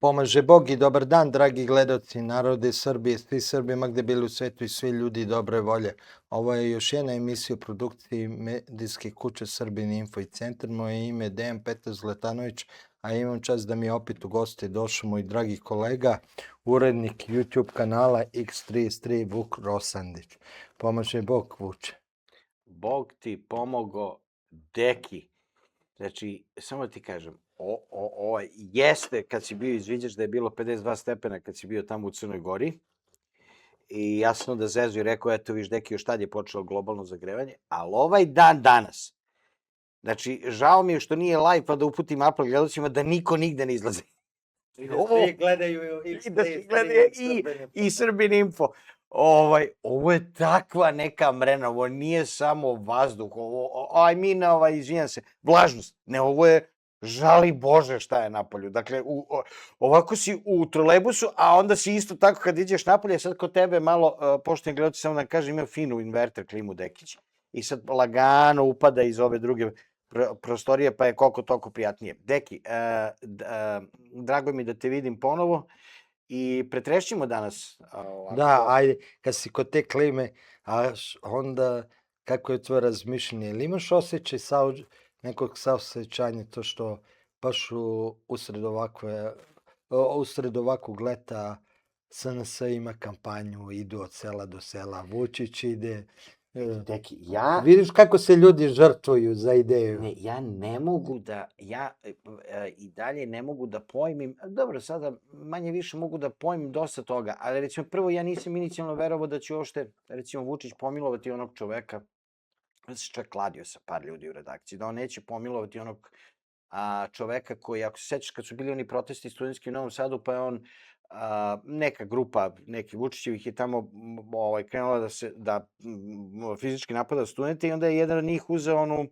Pomaže Bog i dobar dan, dragi gledaoci narode Srbije, svi Srbi, ma gde bili u svetu i svi ljudi dobre volje. Ovo je još jedna emisija u produkciji medijske kuće Srbin Info i Centar. Moje ime je Dejan Petar Zlatanović, a imam čast da mi je opet u goste došao moj dragi kolega, urednik YouTube kanala X33 Vuk Rosandić. Pomaže Bog, Vuče. Bog ti pomogo, deki. Znači, samo ti kažem, jeste kad si bio, izviđaš da je bilo 52 stepena kad si bio tamo u Crnoj Gori i jasno da zezu i rekao, eto viš deki, još tad je počelo globalno zagrevanje, ali ovaj dan danas, znači, žao mi je što nije live pa da uputim apel gledocima da niko nigde ne izlazi. I da svi gledaju i Srbin Info. Ovo je takva neka mrena, ovo nije samo vazduh, izvinjam se, vlažnost. Ne, ovo je žali Bože šta je napolju. Dakle, ovako si u trolejbusu, a onda si isto tako kad iđeš napolje, sad kod tebe malo, poštovni gledalci, samo da kažem, ima finu inverter klimu Dekić. I sad lagano upada iz ove druge prostorije, pa je koliko toliko prijatnije. Deki, drago mi da te vidim ponovo i pretrešćimo danas. Da, ajde, kad si kod te klime, a onda kako je tvoje razmišljanje? Ili imaš osjećaj nekog saosećanja, to što baš usred ovakvog leta SNS ima kampanju, idu od sela do sela, Vučić ide... Deki, Vidiš kako se ljudi žrtvuju za ideju. Ne, ja ne mogu da, i dalje ne mogu da pojmim, dobro, sada manje više mogu da pojmim dosta toga, ali recimo prvo ja nisam inicijalno verovao da će uopšte, recimo Vučić pomilovati onog čoveka, ja sam čak kladio sa par ljudi u redakciji, da on neće pomilovati onog čoveka koji, ako se sećaš kad su bili oni protesti studentski u Novom Sadu, pa je on neka grupa, neki Vučićevih je tamo krenula da fizički napada studente i onda je jedan od njih uzeo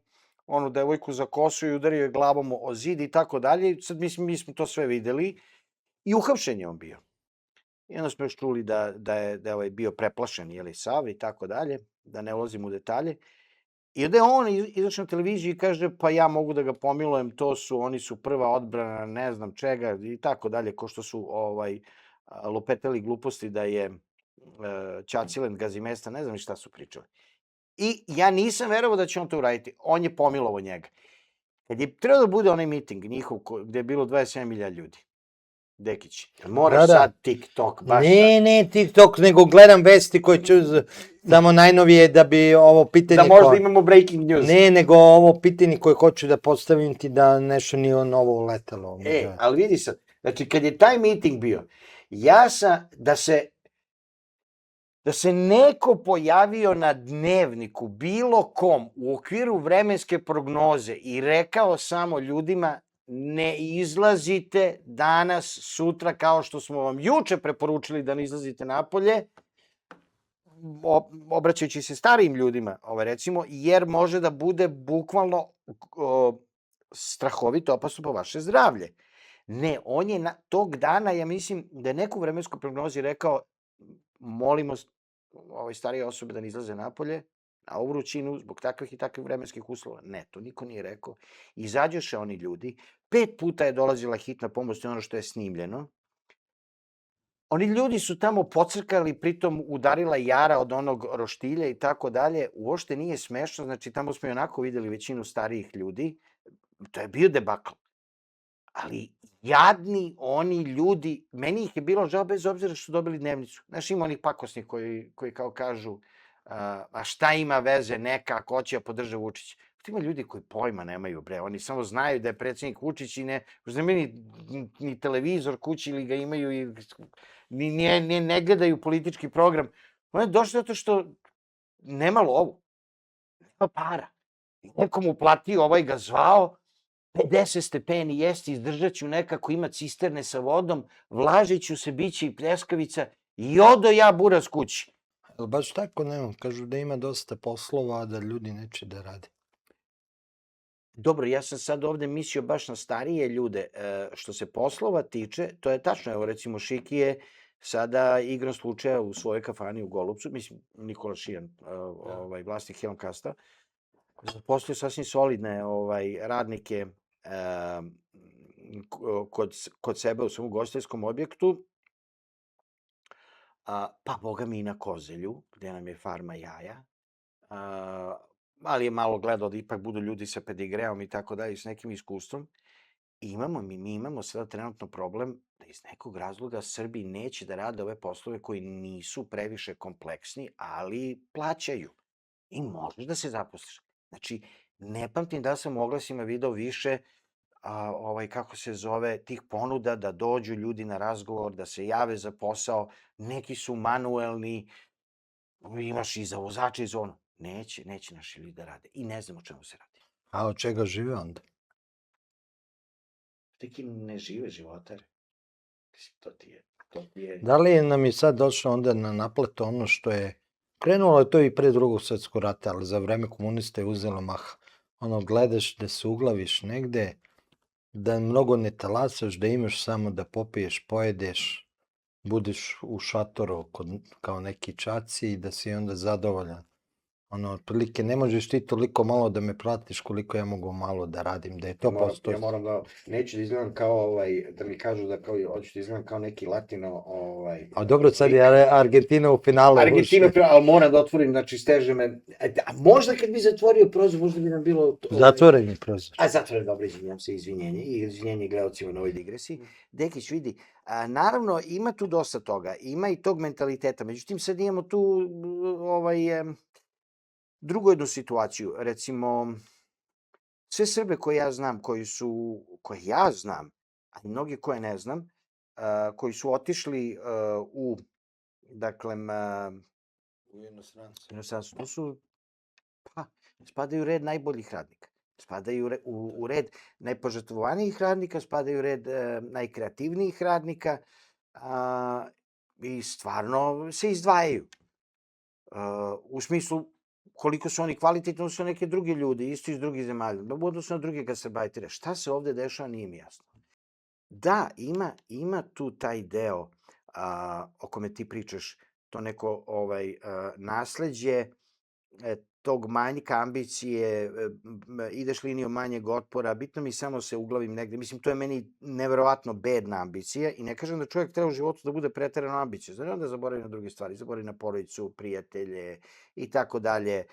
onu devojku za kosu i udario je glavom o zid i tako dalje. Sad mi smo to sve videli i uhapšen je on bio. I onda smo još čuli da je bio preplašen, jeli sav i tako dalje, da ne ulazim u detalje. I onda je on izašao na televiziju i kaže, pa ja mogu da ga pomilujem, oni su prva odbrana, ne znam čega i tako dalje, ko što su lupetali gluposti da je Ćacilen Gazimesta, ne znam šta su pričali. I ja nisam verovao da će on to uraditi. On je pomilovao njega. Kad je trebao da bude onaj miting njihov gde je bilo 27.000 ljudi, Dekić, moraš sad TikTok baš... Ne TikTok, nego gledam vesti koje ću samo najnovije da bi ovo pitanje... Da možda imamo breaking news. Ne, nego ovo pitanje koje hoću da postavim ti da nešto nije novo uletelo. Ali vidi sad, znači kad je taj meeting bio, da se neko pojavio na Dnevniku, bilo kom, u okviru vremenske prognoze i rekao samo ljudima ne izlazite danas, sutra, kao što smo vam juče preporučili da ne izlazite napolje, obraćajući se starijim ljudima, recimo, jer može da bude bukvalno strahovito opasno po vaše zdravlje. Ne, on je tog dana, ja mislim, da je neku vremensku prognozi rekao, molimo starije osobe da ne izlaze napolje, na ovu vrućinu, zbog takvih i takvih vremenskih uslova. Ne, to niko nije rekao. Izađoše oni ljudi, 5 puta je dolazila hitna pomoć, ono što je snimljeno. Oni ljudi su tamo pocrkali, pritom udarila jara od onog roštilja i tako dalje. Uopšte nije smešno, znači tamo smo i onako videli većinu starijih ljudi. To je bio debakl. Ali jadni oni ljudi, meni ih je bilo žao bez obzira što su dobili dnevnicu. Znaš, ima onih pakosnih koji kao kažu, a šta ima veze neka ako hoće da podrže Vučić. Ima ljudi koji pojma nemaju, bre, oni samo znaju da je predsjednik Vučić i ne imaju ni televizor kući ili ga imaju i ne gledaju politički program. On je došao zato što nema lovu, nema para. Neko mu platio, ovaj ga zvao, 50 stepeni jesti, izdržat ću nekako, ima cisterne sa vodom, vlažit ću se, bit će i pljeskavica i odo ja buraz kući. Baš tako nemam, kažu da ima dosta poslova, a da ljudi neće da rade. Dobro, ja sam sad ovde mislio baš na starije ljude. Što se poslova tiče, to je tačno, evo recimo Šiki je sada igrom slučaja u svojoj kafani u Golubcu, mislim Nikola Šijan, vlasnik Helmkasta, zaposlio sasvim solidne radnike kod sebe u svom ugostiteljskom objektu, pa boga mi i na Kozelju, gde nam je farma jaja, ali je malo gledao da ipak budu ljudi sa pedigreom i tako dalje, s nekim iskustvom. Mi imamo sada trenutno problem da iz nekog razloga Srbi neće da rade ove poslove koji nisu previše kompleksni, ali plaćaju. I možeš da se zaposliš. Znači, ne pamtim da sam u oglasima video više kako se zove, tih ponuda da dođu ljudi na razgovor, da se jave za posao, neki su manuelni, imaš i za vozača i za ono. Neće naši ljudi da rade. I ne znam o čemu se radi. A od čega žive onda? Neki ne žive životare. To ti je... Da li nam je sad došlo onda na naplatu ono što je krenulo je to i pre drugog svetskog rata, ali za vreme komunista je uzelo maha. Ono, gledaš da se uglaviš negde, da mnogo ne talasaš, da imaš samo da popiješ, pojedeš, budeš u šatoru kao neki čaci i da si onda zadovoljan. Ono, otprilike, ne možeš ti toliko malo da me platiš koliko ja mogu malo da radim, da je to postoji. Ja moram da, neću da izgledam kao, da mi kažu da kao, hoću da izgledam kao neki latino, A dobro, sad je Argentina u finalu. Argentina, ali moram da otvorim, znači steže me, a možda kad bi zatvorio prozor, možda bi nam bilo... Zatvoren je prozor. Zatvoren, dobro, izvinjam se, izvinjenje gledalcima na ovoj digresiji. Dekić, vidi, naravno, ima tu dosta toga, ima i tog mentaliteta, međutim, sad imamo tu drugu jednu situaciju, recimo, sve Srbe koje ja znam, a i mnogi koje ne znam, koji su otišli u inostranstvo, to su, spadaju u red najboljih radnika, spadaju u red najpožrtvovanijih radnika, spadaju u red najkreativnijih radnika i stvarno se izdvajaju. U smislu koliko su oni kvalitetni, su neke druge ljudi, isto iz drugih zemalja, u odnosu na druge gastarbajtere. Šta se ovde dešava, nije mi jasno. Da, ima tu taj deo o kome ti pričaš, to neko nasleđe tog manjka ambicije, ideš linijom manjeg otpora, bitno mi samo se uglavim negde. Mislim, to je meni neverovatno bedna ambicija i ne kažem da čovjek treba u životu da bude preterano ambiciozan, onda zaboravi na druge stvari, zaboravi na porodicu, prijatelje i tako dalje.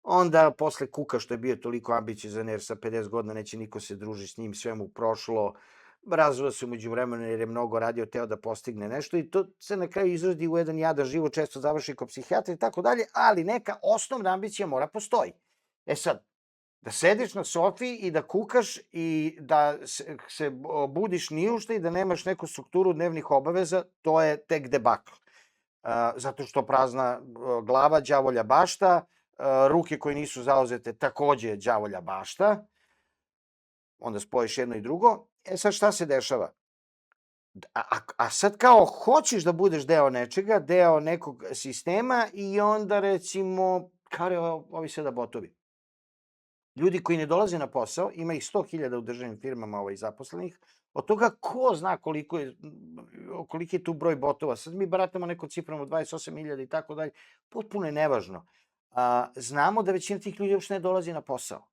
Onda posle kuka što je bio toliko ambiciozan jer sa 50 godina neće niko se druži s njim, sve mu prošlo, razveo se umeđu vremena jer je mnogo radio, teo da postigne nešto i to se na kraju izrodi u jedan jadan život, često završi kod psihijatra i tako dalje, ali neka osnovna ambicija mora postoji. Sad, da sediš na sofi i da kukaš i da se budiš ni u šta i da nemaš neku strukturu dnevnih obaveza, to je tek debakl. Zato što prazna glava, đavolja bašta, ruke koje nisu zauzete takođe đavolja bašta, onda spojiš jedno i drugo. Sad šta se dešava? A sad kao hoćeš da budeš deo nečega, deo nekog sistema i onda recimo, kao ovi sada botovi. Ljudi koji ne dolaze na posao, ima ih 100.000 u državnim firmama zaposlenih, od toga ko zna koliki je tu broj botova. Sad mi baratamo neko cifrom od 28.000 i tako dalje, potpuno je nevažno. Znamo da većina tih ljudi uopšte ne dolazi na posao.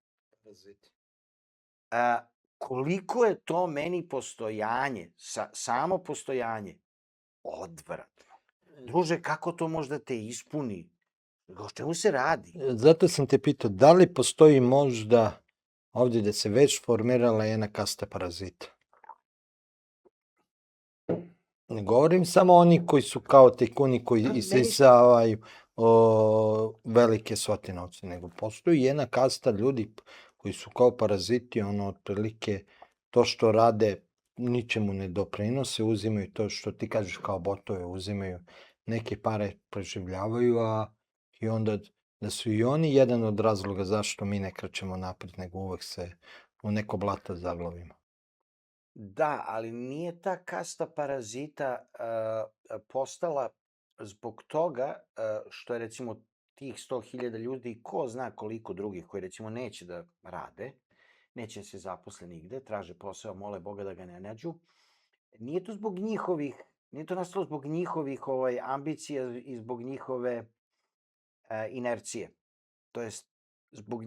Koliko je to meni postojanje, samo postojanje, odvratno. Druže, kako to možda te ispuni? O čemu se radi? Zato sam te pitao, da li postoji možda ovdje da se već formirala jedna kasta parazita? Ne govorim samo oni koji su kao tajkuni koji isisavaju velike svote novca, nego postoji jedna kasta ljudi koji su kao paraziti, otprilike to što rade ničemu ne doprinose, uzimaju to što ti kažeš kao botove, uzimaju neke pare, preživljavaju, i onda da su i oni jedan od razloga zašto mi ne krećemo napred, nego uvek se u neko blato zaglavimo. Da, ali nije ta kasta parazita postala zbog toga što je recimo tih 100.000 ljudi, ko zna koliko drugih koji recimo neće da rade, neće se zaposle nigde, traže posao, mole Boga da ga ne nađu. Nije to zbog njihovih, nije to nastalo zbog njihovih ambicija i zbog njihove inercije. To jest zbog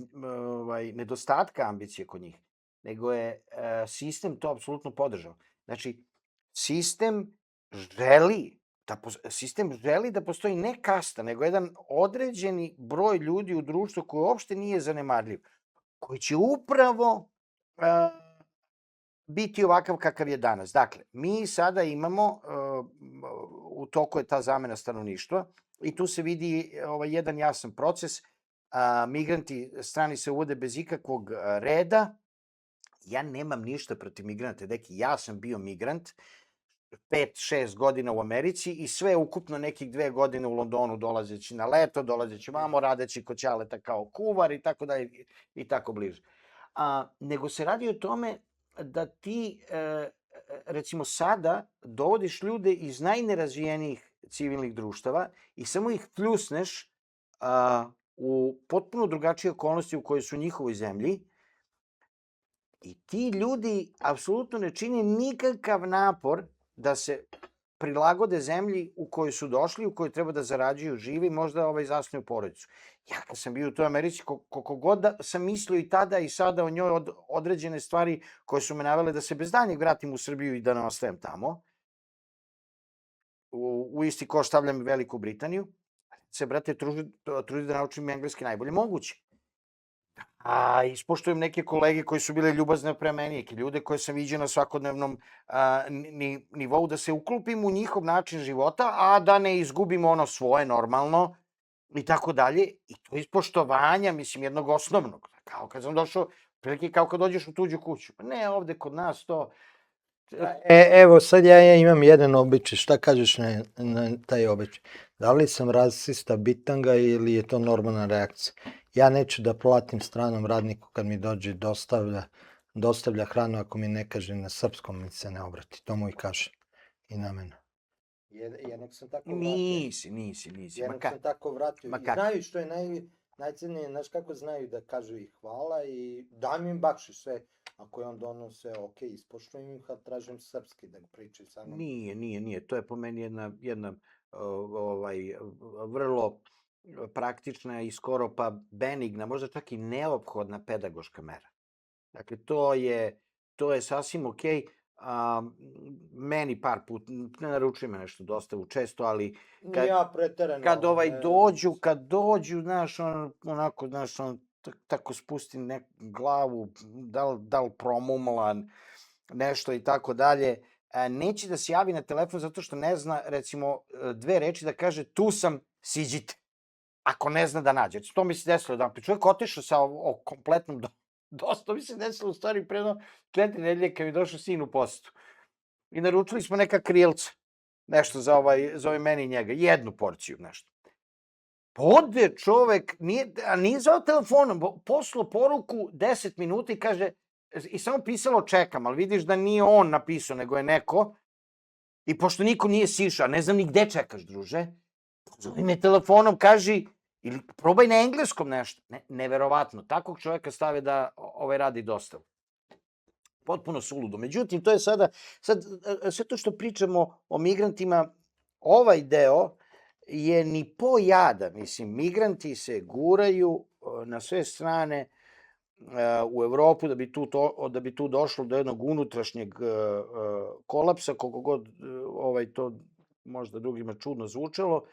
nedostatka ambicije kod njih. nego je sistem to apsolutno podržao. Znači, sistem želi da postoji ne kasta, nego jedan određeni broj ljudi u društvu koji uopšte nije zanemarljiv, koji će upravo biti ovakav kakav je danas. Dakle, mi sada imamo, u toku je ta zamena stanovništva i tu se vidi jedan jasan proces. Migranti strani se uvode bez ikakvog reda. Ja nemam ništa protiv migranta. Deki, ja sam bio migrant 5-6 godina u Americi i sve ukupno nekih 2 godine u Londonu, dolazeći na leto, dolazeći vamo, radeći kod ćaleta kao kuvar i tako dalje i tako bliže. Nego se radi o tome da ti, recimo sada, dovodiš ljude iz najnerazvijenijih civilnih društava i samo ih pljusneš u potpuno drugačije okolnosti u kojoj su u njihovoj zemlji i ti ljudi apsolutno ne čine nikakav napor da se prilagode zemlji u kojoj su došli, u kojoj treba da zarađuju, žive i možda zasnuju porodicu. Ja kad sam bio u toj Americi, koliko god sam mislio i tada i sada o njoj određene stvari koje su me navele da se bez daljnjeg vratim u Srbiju i da ne ostajem tamo, u isti koš stavljam i Veliku Britaniju, se, brate, trudi da naučim engleski najbolje moguće. Ispoštujem neke kolege koji su bile ljubazne prema meni, neke ljude koje sam viđao na svakodnevnom nivou, da se uklopim u njihov način života, a da ne izgubim ono svoje normalno i tako dalje. I to ispoštovanja, mislim, jednog osnovnog. Kao kad sam došao, prilike kao kad dođeš u tuđu kuću. Pa ne, ovde kod nas to... Evo, sad ja imam jedan običaj. Šta kažeš na taj običaj? Da li sam rasista, bitanga ili je to normalna reakcija? Ja neću da platim stranom radniku kad mi dođe dostavlja hranu ako mi ne kaže na srpskom mi se ne obrati. To mu i kaže. I na mene. Jednog sam tako vratio. Nisi. Jednog sam tako vratio. I znaju što je najcenije, znaš kako znaju da kažu i hvala i dam im bakši sve. Ako je on donose, ok, ispoštujem ih, a tražim srpski da pričaju sa mnom. Nije. To je po meni jedna vrlo praktična i skoro pa benigna, možda čak i neophodna pedagoška mera. Dakle, to je sasvim okej. Meni par put, ne naručuju me nešto dostavu često, ali kad dođu, znaš, onako, znaš, tako spusti glavu, da li promumlan, nešto i tako dalje, neće da se javi na telefon zato što ne zna, recimo, 2 reči da kaže tu sam, siđite, ako ne zna da nađe. To mi se desilo da čovjek otišao sa kompletnom dosta, mi se desilo u stvari pre 4 nedelje kad mi došao sin u posetu. I naručili smo neka krilca, nešto za ovaj meni i njega, 1 porciju, nešto. Ode čovek, nije zvao telefonom, poslao poruku 10 minuta i kaže, i samo pisalo čekam, ali vidiš da nije on napisao, nego je neko, i pošto niko nije sišao, ne znam ni gde čekaš, druže, zove me telefonom, kaži, ili probaj na engleskom nešto. Neverovatno, takvog čoveka stave da radi dostavu. Potpuno suludo. Međutim, to je sad sve to što pričamo o migrantima, ovaj deo je ni po jada. Mislim, migranti se guraju na sve strane u Evropu da bi tu došlo do jednog unutrašnjeg kolapsa, koliko god to možda drugima čudno zvučalo.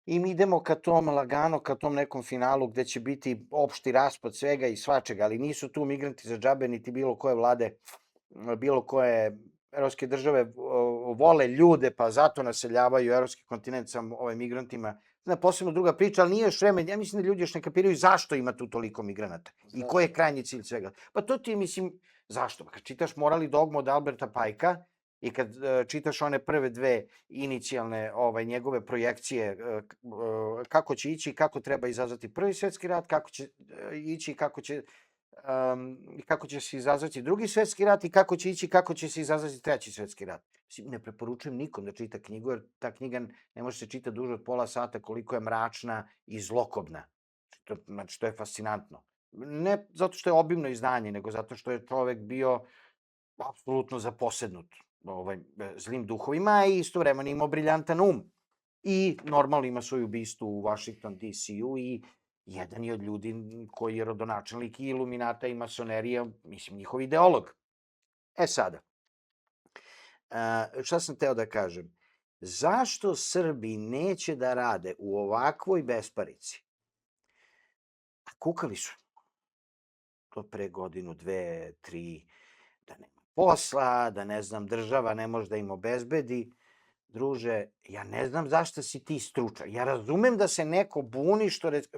I mi idemo ka tom lagano, ka tom nekom finalu gde će biti opšti raspad svega i svačega, ali nisu tu migranti za džabe, niti bilo koje vlade, bilo koje evropske države vole ljude, pa zato naseljavaju evropski kontinent sa migrantima. Posebno druga priča, ali nije još vreme. Ja mislim da ljudi još ne kapiraju zašto ima tu toliko migranata i koji je krajnji cilj svega. Pa to ti je, mislim, zašto? Kad čitaš Moral i dogmu od Alberta Pajka i kad čitaš one prve 2 inicijalne njegove projekcije kako će ići i kako treba izazvati Prvi svetski rat, kako će ići i kako će se izazvati Drugi svetski rat i kako će ići i kako će se izazvati Treći svetski rat. Ne preporučujem nikom da čita knjigu, jer ta knjiga ne može se čitati duže od pola sata koliko je mračna i zlokobna. Znači, to je fascinantno. Ne zato što je obimno izdanje, nego zato što je čovek bio apsolutno zaposednut zlim duhovima i istovremeno imao briljantan um. I normalno ima svoju bistu u Washington DC-u i jedan je od ljudi koji je rodonačelnik i iluminata i masonerija, mislim, njihov ideolog. E sada, šta sam teo da kažem? Zašto Srbi neće da rade u ovakvoj besparici? A kukali su to pre godinu, dve, tri, da nema posla, da ne znam, država ne može da im obezbedi. Druže, ja ne znam zašto si ti stručan. Ja razumem da se neko buni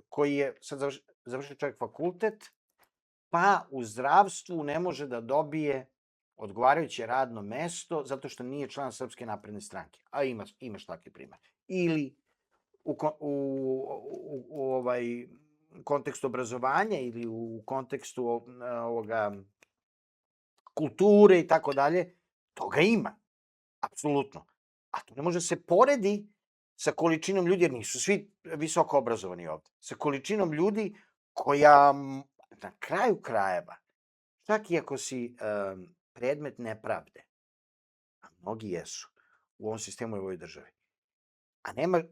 koji je sad završio čovjek fakultet, pa u zdravstvu ne može da dobije odgovarajuće radno mesto zato što nije član Srpske napredne stranke. A imaš takvi primer. Ili u kontekstu obrazovanja ili u kontekstu kulture i tako dalje, toga ima. Apsolutno. A to ne može se poredi sa količinom ljudi, jer nisu svi visoko obrazovani ovde, sa količinom ljudi koja na kraju krajeva, čak i ako si predmet nepravde, a mnogi jesu u ovom sistemu i ovoj državi,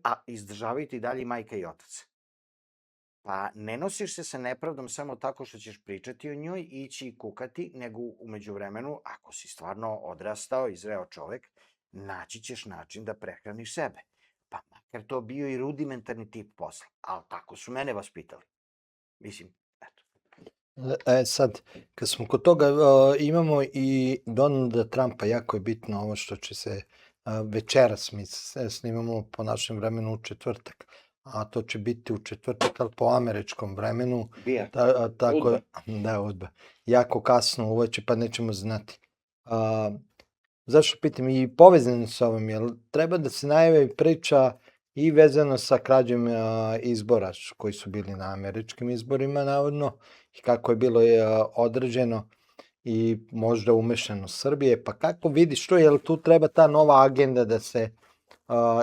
a izdržavaju ti dalje majka i otac. Pa ne nosiš se sa nepravdom samo tako što ćeš pričati o njoj, ići i kukati, nego u međuvremenu, ako si stvarno odrastao i zreo čovek, naći ćeš način da prehraniš sebe. Pa makar to bio i rudimentarni tip posla. Ali tako su mene vaspitali. Mislim, eto. Sad, kad smo kod toga, imamo i Donalda Trumpa, jako je bitno ovo što će se večeras, mi snimamo po našem vremenu u četvrtak, a to će biti u četvrtak, ali po američkom vremenu. Bija. Tako, da, udba. Jako kasno uveče, pa nećemo znati. Zašto pitam i povezano s ovim, jer treba da se najavi priča i vezano sa krađom izbora koji su bili na američkim izborima, navodno, i kako je bilo određeno i možda umešano Srbije, pa kako vidiš to, jel tu treba ta nova agenda da se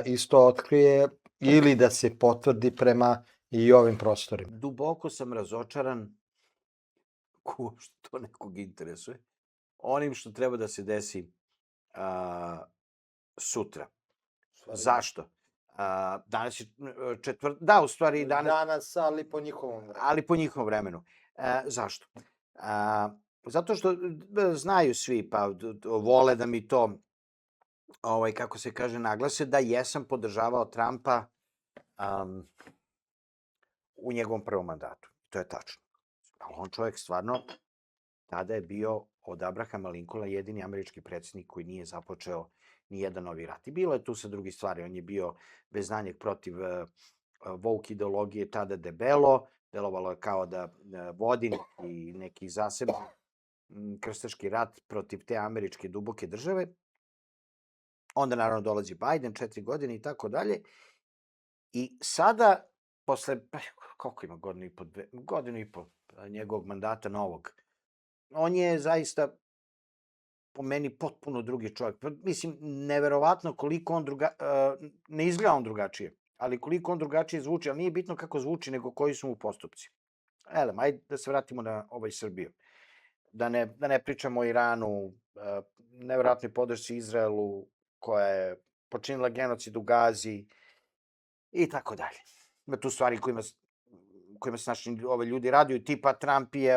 isto otkrije ili da se potvrdi prema i ovim prostorima? Duboko sam razočaran, što to nekog interesuje, onim što treba da se desi sutra. Zašto? Danas je da, u stvari danas, ali po njihovom vremenu. Ali po njihovom vremenu. Zašto? Zato što znaju svi, pa vole da mi to, kako se kaže, naglase, da jesam podržavao Trumpa u njegovom prvom mandatu. To je tačno. Ali on čovjek stvarno tada je bio od Abrahama Lincolna jedini američki predsjednik koji nije započeo ni jedan novi rat. I bilo je tu sa drugi stvari. On je bio bez znanjeg protiv woke ideologije tada debelo. Delovalo je kao da vodi neki zasebni krstaški rat protiv te američke duboke države. Onda naravno dolazi Biden, 4 godine i tako dalje. I sada, posle, koliko ima, godinu i po njegovog mandata novog, on je zaista po meni potpuno drugi čovjek. Mislim, neverovatno koliko on ne izgleda on drugačije, ali koliko on drugačije zvuči, ali nije bitno kako zvuči, nego koji su mu postupci. Ajde da se vratimo na Srbiju. Da ne pričamo o Iranu, neverovatnoj podršci Izraelu, koja je počinila genocid u Gazi i tako dalje. Ima tu stvari kojima se naši ljudi raduju, tipa Trump je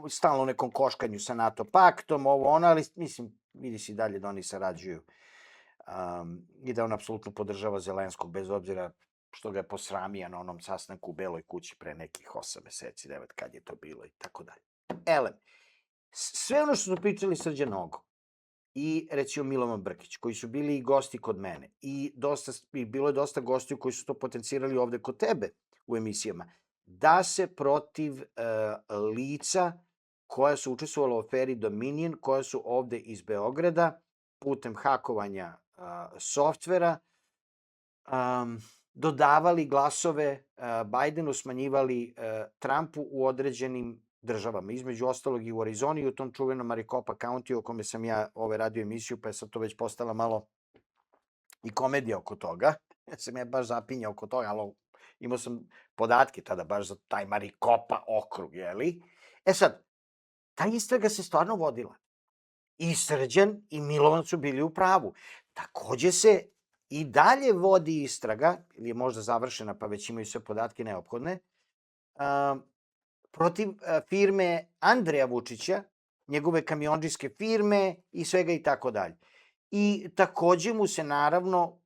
stalno u nekom koškanju sa NATO paktom, ali mislim, vidi se i dalje da oni sarađuju i da on apsolutno podržava Zelenskog, bez obzira što ga je posramio na onom sastanku u Beloj kući pre nekih 8 meseci, 9, kad je to bilo i tako dalje. Sve ono što su pričali Srđan Nogo i recimo Milovan Brkić, koji su bili i gosti kod mene i bilo je dosta gostiju koji su to potencirali ovde kod tebe u emisijama, da se protiv lica koja su učestvovala u aferi Dominion, koja su ovde iz Beograda putem hakovanja softvera dodavali glasove Bajdenu, smanjivali Trumpu u određenim državama, između ostalog i u Arizoni i u tom čuvenom Maricopa County o kome sam ja radio emisiju, pa je sad to već postala malo i komedija oko toga. Ja sam baš zapinjao oko toga, ali imao sam podatke tada baš za taj Maricopa okrug, jeli? Sad, ta istraga se stvarno vodila. I Srđan i Milovan su bili u pravu. Takođe se i dalje vodi istraga, ili je možda završena, pa već imaju sve podatke neophodne, protiv firme Andreja Vučića, njegove kamiondžijske firme i svega i tako dalje. I takođe mu se naravno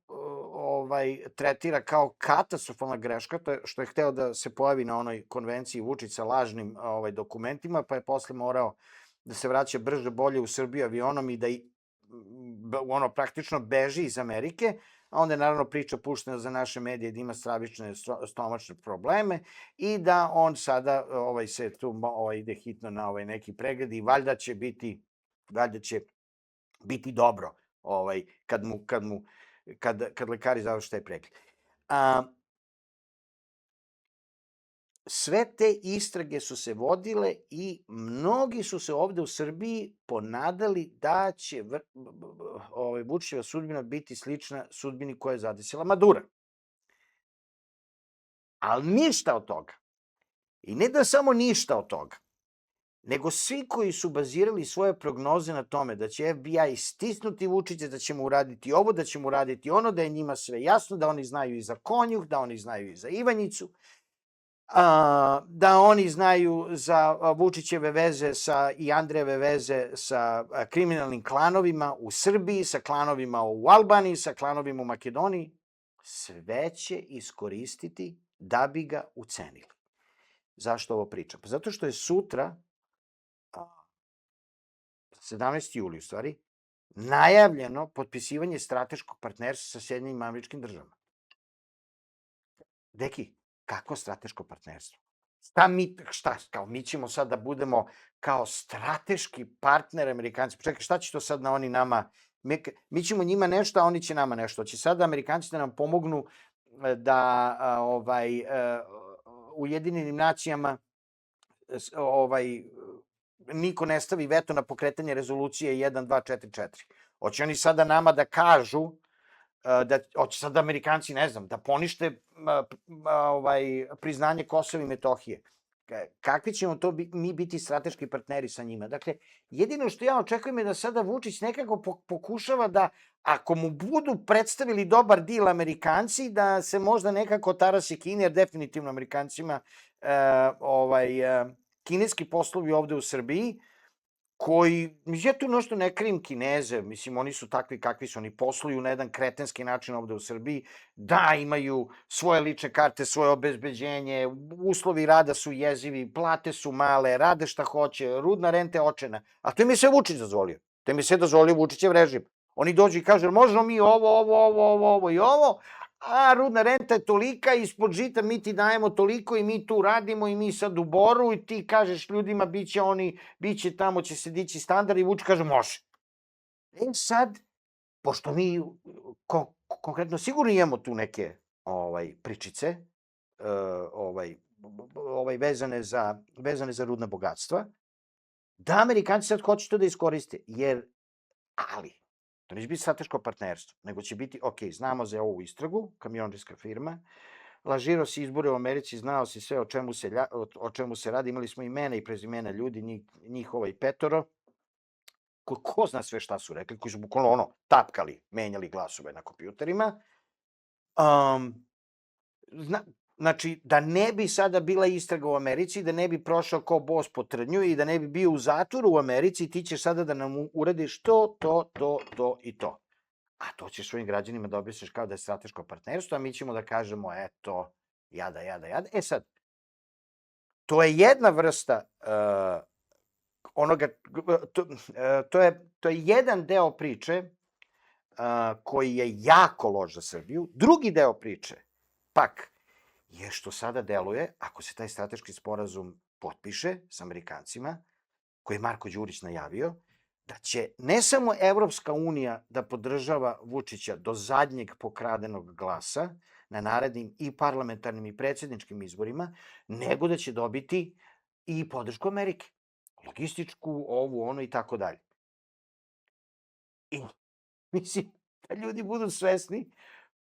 tretira kao katastrofalna greška, to je što je hteo da se pojavi na onoj konvenciji Vučić sa lažnim dokumentima, pa je posle morao da se vraća brže bolje u Srbiju avionom i da praktično beži iz Amerike, a onda je naravno priča puštena za naše medije da ima stravične stomačne probleme i da on sada se tu ide hitno na neki pregled i valjda će biti dobro kad lekari završe taj pregled. Sve te istrage su se vodile i mnogi su se ovde u Srbiji ponadali da će Vučićeva sudbina biti slična sudbini koja je zadesila Madura. Ali ništa od toga. I ne da samo ništa od toga, nego svi koji su bazirali svoje prognoze na tome da će FBI stisnuti Vučića, da će mu uraditi ovo, da će mu uraditi ono, da je njima sve jasno, da oni znaju i za Konjuh, da oni znaju i za Ivanjicu, da oni znaju za Vučićeve veze i Andrejeve veze sa kriminalnim klanovima u Srbiji, sa klanovima u Albaniji, sa klanovima u Makedoniji, sve će iskoristiti da bi ga ucenili. Zašto ovo pričam? Pa zato što je sutra, 17. juli u stvari, najavljeno potpisivanje strateškog partnerstva sa Sjedinjenim Američkim Državama. Deki, kako strateško partnerstvo? Mi ćemo sad da budemo kao strateški partner Amerikanci. Čekaj, šta će to sad na oni nama? Mi ćemo njima nešto, a oni će nama nešto. Će sad Amerikanci da nam pomognu da Ujedinjenim nacijama niko ne stavi veto na pokretanje rezolucije 1244. Hoće oni sada nama da kažu hoće sad Amerikanci, ne znam, da ponište priznanje Kosova i Metohije. Kakvi ćemo to mi biti strateški partneri sa njima? Dakle, jedino što ja očekujem je da sada Vučić nekako pokušava da, ako mu budu predstavili dobar dil Amerikanci, da se možda nekako tarasi Kine, jer definitivno Amerikancima kineski poslovi ovde u Srbiji, koji, ja tu nešto ne krivim Kineze, mislim, oni su takvi kakvi su, oni posluju na jedan kretenski način ovde u Srbiji, da, imaju svoje lične karte, svoje obezbeđenje, uslovi rada su jezivi, plate su male, rade šta hoće, rudna renta je očena, a to im je sve Vučić dozvolio, to im je sve dozvolio Vučićev režim. Oni dođu i kažu, možemo mi ovo i ovo, a rudna renta je tolika, ispod žita mi ti dajemo toliko i mi tu radimo i mi sad u Boru i ti kažeš ljudima biće tamo, će se dići standard i Vučić kaže može. Sad, pošto mi konkretno sigurno imamo tu neke pričice vezane za rudna bogatstva, da Amerikanci sad hoće to da iskoriste, ali to neće biti strateško partnerstvo, nego će biti, znamo za ovu istragu, kamiondžijska firma, lažirao si izbore u Americi, znao si sve o čemu se radi, imali smo imena i prezimena ljudi, njih 5, ko zna sve šta su rekli, koji su bukvalno tapkali, menjali glasove na kompjuterima. Znači, da ne bi sada bila istraga u Americi, da ne bi prošao kao bos po trnju i da ne bi bio u zatvoru u Americi, ti ćeš sada da nam uradiš to i to. A to ćeš svojim građanima da objasniš kao da je strateško partnerstvo, a mi ćemo da kažemo, eto, jada. Sad, to je jedna vrsta onoga, to je jedan deo priče koji je jako loš za Srbiju. Drugi deo priče, pak, je što sada deluje, ako se taj strateški sporazum potpiše s Amerikancima, koji je Marko Đurić najavio, da će ne samo Evropska unija da podržava Vučića do zadnjeg pokradenog glasa na narednim i parlamentarnim i predsjedničkim izborima, nego da će dobiti i podršku Amerike. Logističku, ovu, i tako dalje. I mislim da ljudi budu svesni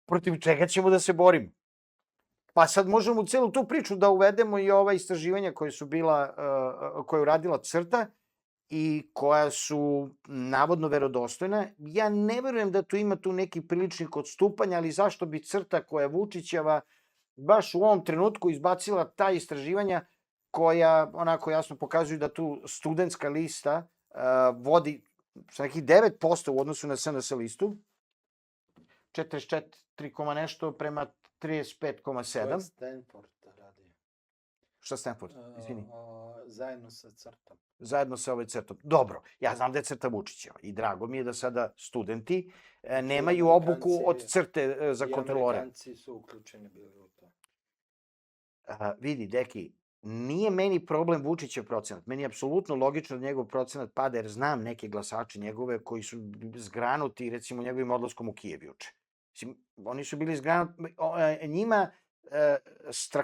protiv čega ćemo da se borimo. Pa sad možemo u celu tu priču da uvedemo i ova istraživanja koja je uradila CRTA i koja su navodno verodostojna. Ja ne verujem da tu ima tu neki priličnih odstupanja, ali zašto bi CRTA koja je Vučićeva baš u ovom trenutku izbacila ta istraživanja koja onako jasno pokazuju da tu studentska lista vodi sa nekih 9% u odnosu na SNS listu, 44, nešto prema 35,7. Stanford radi. Šta Stanford? Izvini. Zajedno sa CRTA-om. Zajedno sa CRTA-om. Dobro, ja znam da je CRTA Vučićeva i drago mi je da sada studenti nemaju obuku od CRTA za kontrolore. I Amerikanci su uključeni bili u to. Vidi, deki, nije meni problem Vučićev procenat. Meni je apsolutno logično da njegov procenat pada, jer znam neke glasače njegove koji su zgranuti, recimo, njegovim odlaskom u Kijev juče. Oni su bili zgranuti, njima,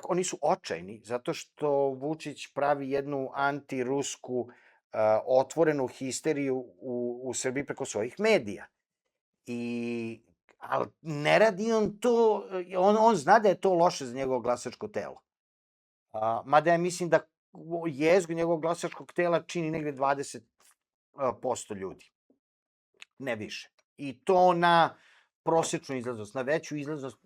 oni su očajni, zato što Vučić pravi jednu antirusku otvorenu histeriju u Srbiji preko svojih medija. Ali ne radi on to, on zna da je to loše za njegovo glasačko telo. Mada ja mislim da jezgu njegovog glasačkog tela čini negde 20% ljudi. Ne više. I to na prosečnu izlaznost, na veću izlaznost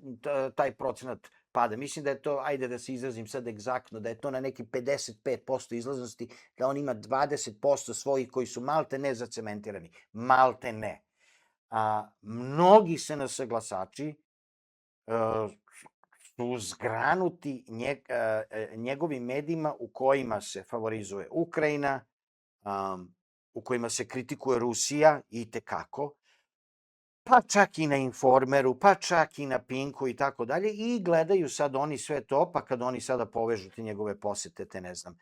taj procenat pada. Mislim da je to, ajde da se izrazim sad egzaktno, da je to na neki 55% izlaznosti, da on ima 20% svojih koji su malte ne zacementirani. Malte ne. Mnogi SNS glasači su zgranuti njegovim medijima u kojima se favorizuje Ukrajina, u kojima se kritikuje Rusija i tekako, pa čak i na Informeru, pa čak i na Pinku i tako dalje, i gledaju sad oni sve to, pa kad oni sada povežu te njegove posete, te ne znam,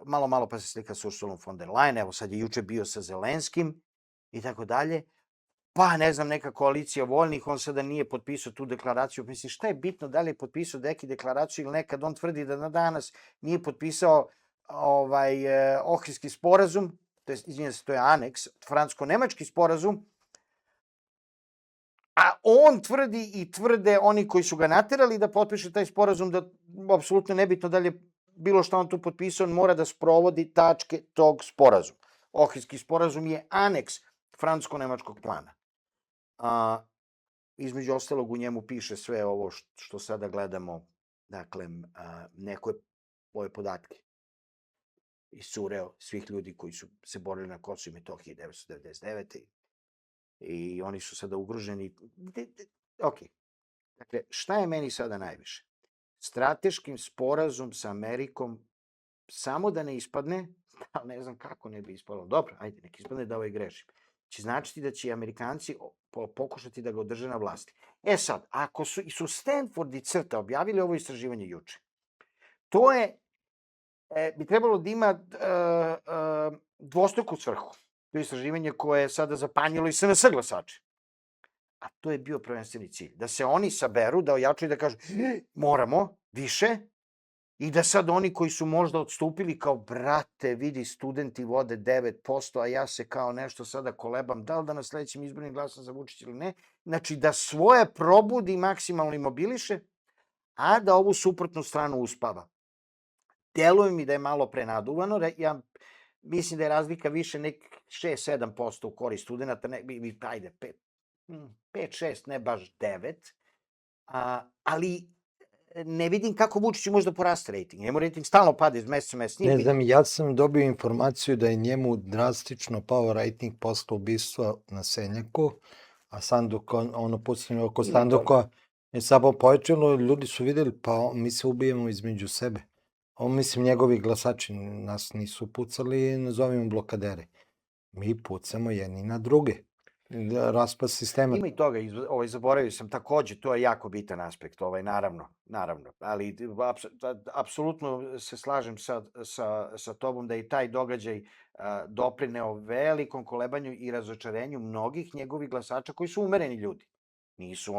malo pa se slika sa Ursulom von der Leyen, evo sad je juče bio sa Zelenskim i tako dalje, pa ne znam, neka koalicija voljnih, on sada nije potpisao tu deklaraciju. Mislim, šta je bitno da li je potpisao neki deklaraciju ili nekad, on tvrdi da na danas nije potpisao Ohridski sporazum, to je aneks, francusko-nemački sporazum, a on tvrdi i tvrde oni koji su ga naterali da potpiše taj sporazum da apsolutno nebitno da li je bilo što on tu potpisao, on mora da sprovodi tačke tog sporazuma. Ohridski sporazum je aneks francusko-nemačkog plana. Između ostalog u njemu piše sve ovo što sada gledamo, dakle, neko ove podatke iscureo svih ljudi koji su se borili na Kosovu i Metohiji 1999. I oni su sada ugroženi. Ok. Dakle, šta je meni sada najviše? Strateškim sporazum sa Amerikom, samo da ne ispadne, ali ne znam kako ne bi ispalo. Dobro, ajde, nek ispadne da grešim. Će značiti da će Amerikanci pokušati da ga održe na vlasti. Sad, ako su Stanford i CRTA objavili ovo istraživanje juče, to bi trebalo da ima dvostruku svrhu. To je istraživanje koje je sada zapanjilo i SNS glasače. A to je bio prvenstveni cilj. Da se oni saberu, da ojačaju i da kažu moramo više i da sad oni koji su možda odstupili kao brate, vidi, studenti vode 9%, a ja se kao nešto sada kolebam, da li da na sledećim izbornim glasam za Vučića ili ne. Znači da svoje probudi maksimalno imobiliše, a da ovu suprotnu stranu uspava. Deluje mi da je malo prenaduvano, ja mislim da je razlika više nek 6-7% u korist studenta, ajde, 5-6, ne baš 9, ali ne vidim kako Vučiću može da poraste rating. Njemu rating stalno pada iz meseca u mesec. Ne znam, ja sam dobio informaciju da je njemu drastično pao rating posle ubistva na Senjaku, a Sanduka, ono pucanje oko Sanduka je samo povećalo, ljudi su videli, pa mi se ubijemo između sebe. Mislim, njegovi glasači nas nisu pucali, nazovimo blokadere. Mi pucamo jedni na druge. Raspad sistema. Ima i toga, zaboravio sam takođe, to je jako bitan aspekt, naravno, ali apsolutno se slažem sa tobom da je taj događaj doprineo velikom kolebanju i razočarenju mnogih njegovih glasača koji su umereni ljudi. Nisu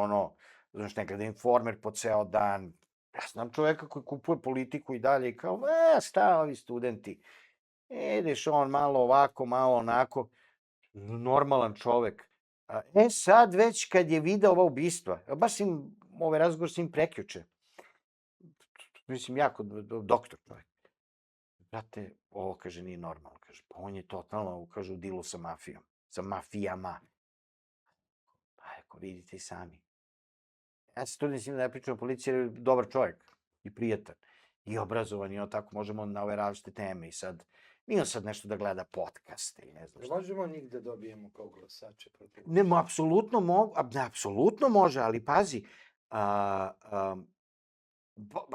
znaš, ne gleda Informer po ceo dan. Ja znam čoveka koji kupuje politiku i dalje i kao, šta ovi studenti, ideš on malo ovako, malo onako, normalan čovek. Sad već kad je video ova ubistva, baš im, razgovor s njim prekjuče, mislim, jako doktor čovek, brate, ovo, kaže, nije normalno, kaže, pa on je totalno, kaže, u dilu sa mafijom, sa mafijama. Pa, ako vidite i sami. Ja se trudim s njim da ne pričam o policiji, jer je dobar čovjek i prijatan i obrazovan i on tako možemo na ove različite teme i sad, nije on sad nešto da gleda podcaste i ne znam šta. Možemo njih da dobijemo kao glasače protiv Ne, apsolutno može, ali pazi,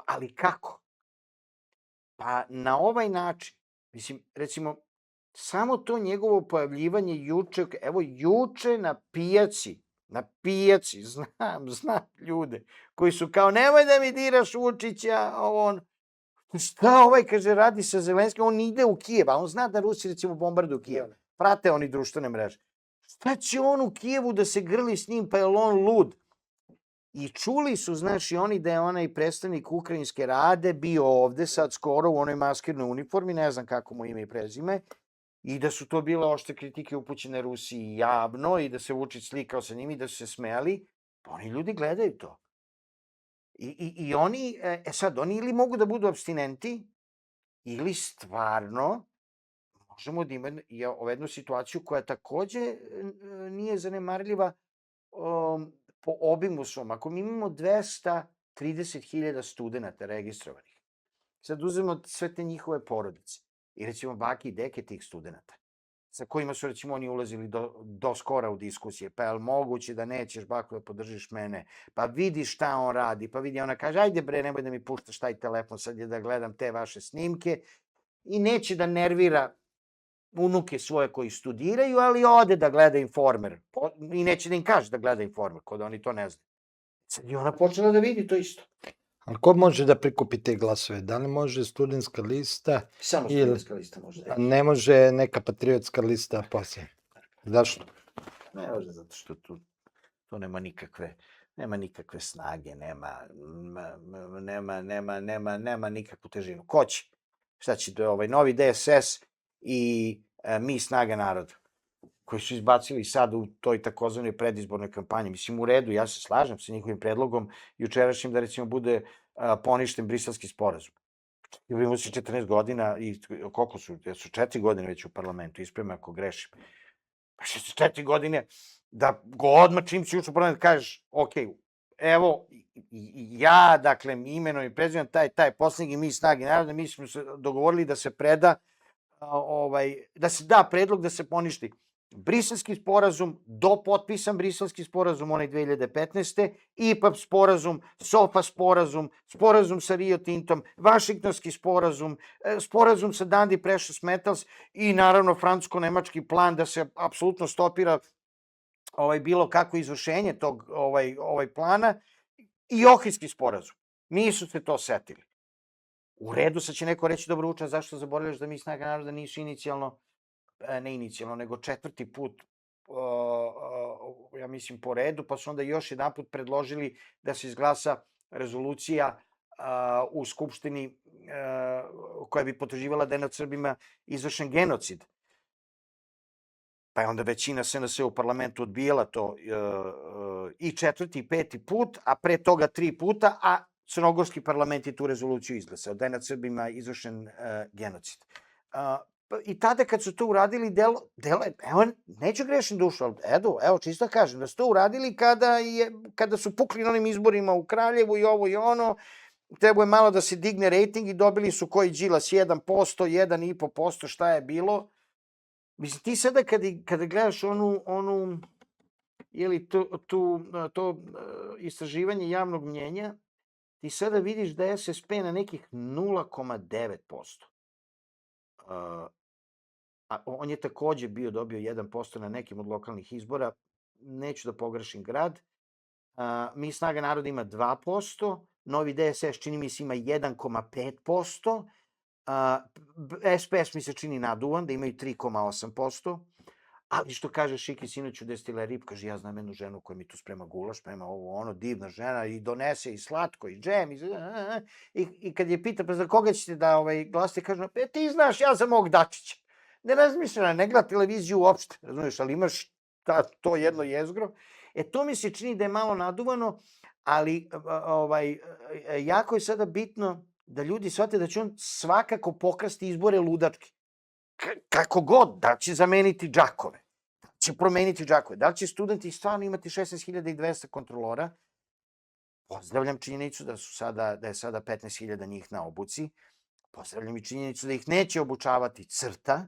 ali kako? Pa na ovaj način, mislim, recimo, samo to njegovo pojavljivanje juče, evo juče na pijaci, znam ljude koji su kao, nemoj da mi diraš Vučića, on, šta ovaj, kaže, radi sa Zelenskim, on ide u Kijev, a on zna da Rusi, recimo, bombarduju Kijev. Prate oni društvene mreže. Šta će on u Kijevu da se grli s njim, pa je on lud? I čuli su, znaš, i oni da je onaj predstavnik Ukrajinske Rade bio ovde sad skoro u onoj maskirnoj uniformi, ne znam kako mu ime i prezime, i da su to bile oštre kritike upućene Rusiji javno i da se Vučić slikao sa njimi i da su se smejali, pa oni ljudi gledaju to. I oni, sad, oni ili mogu da budu apstinenti, ili stvarno možemo da imamo jednu situaciju koja takođe nije zanemarljiva po obimu svom. Ako mi imamo 230.000 studenta registrovanih, sad uzmemo sve te njihove porodice i recimo bake i deke tih studenta, sa kojima su recimo oni ulazili do skora u diskusije, pa je li moguće da nećeš bako da podržiš mene, pa vidi šta on radi, pa vidi, ona kaže, ajde bre, nemoj da mi puštaš taj telefon, sad je da gledam te vaše snimke, i neće da nervira unuke svoje koji studiraju, ali ode da gleda Informer. I neće da im kaže da gleda Informer, kod oni to ne znaju. Sad je ona počela da vidi to isto. Ali ko može da prikupi te glasove? Da li može studentska lista? Samo studentska lista može da je. Ne može neka patriotska lista poslije? Zašto? Ne može, zato što to nema nikakve snage, nema nikakvu težinu. Ko će? Šta će, novi DSS i mi Snaga naroda, koji su izbacili sad u toj takozvanoj predizbornoj kampanji. Mislim, u redu, ja se slažem sa njihovim predlogom jučerašnjim da, recimo, bude poništen Briselski sporazum. Imamo se 14 godina i koliko su 4 godine već u parlamentu, ispreme ako grešim. Pa 4 godine da go odmah čim si ušao u parlament kažeš, ok, evo, ja, dakle, imenom i prezivam taj poslanik i mi Snage naroda, mi smo se dogovorili da se preda, da se da predlog da se poništi Briselski sporazum, dopotpisan Briselski sporazum, onaj 2015. IPAP sporazum, SOFA sporazum, sporazum sa Rio Tintom, Vašingtonski sporazum, sporazum sa Dundee Precious Metals i naravno francusko-nemački plan da se apsolutno stopira bilo kako izvršenje tog plana i Ohridski sporazum. Nisu se to setili. U redu, sad će neko reći, dobro Vuča, zašto zaboravljaš da mi Snaga naroda nisu ne inicijalno, nego 4. put, ja mislim, po redu, pa su onda još jedan put predložili da se izglasa rezolucija u Skupštini koja bi potvrđivala da je nad Srbima izvršen genocid. Pa je onda većina SNS u parlamentu odbijala to i 4. i 5. put, a pre toga 3 puta, a crnogorski parlament je tu rezoluciju izglasao, da je nad Srbima izvršen genocid. I tada kad su to uradili, evo, neću grešim dušu, ali evo, čisto kažem, da su to uradili kada su pukli na onim izborima u Kraljevu i ovo i ono, trebao je malo da se digne rejting i dobili su koji Đilas 1%, 1,5%, šta je bilo. Mislim, ti sada kada gledaš to istraživanje javnog mnjenja, ti sada vidiš da je SSP na nekih 0,9%. On je takođe dobio 1% na nekim od lokalnih izbora, neću da pogrešim grad. Mi Snaga naroda ima 2%, Novi DSS čini mi se ima 1,5%, SPS mi se čini naduvan, da imaju 3,8%, ali što kaže Šiki sinoć u Destileriji, kaže, ja znam jednu ženu koja mi tu sprema gulaš, sprema ovo, divna žena, i donese i slatko, i džem, i kad je pita, pa za koga ćete da glasite, kaže, ti znaš, ja za mog Dačića. Ne razmišljena, ne gleda televiziju uopšte, razumiješ, ali imaš to jedno jezgro. To mi se čini da je malo naduvano, ali jako je sada bitno da ljudi shvate da će on svakako pokrasti izbore ludački. Kako god, da će zameniti džakove, da će promeniti džakove, da li će studenti stvarno imati 16.200 kontrolora. Pozdravljam činjenicu da je sada 15.000 njih na obuci. Pozdravljam i činjenicu da ih neće obučavati CRTA.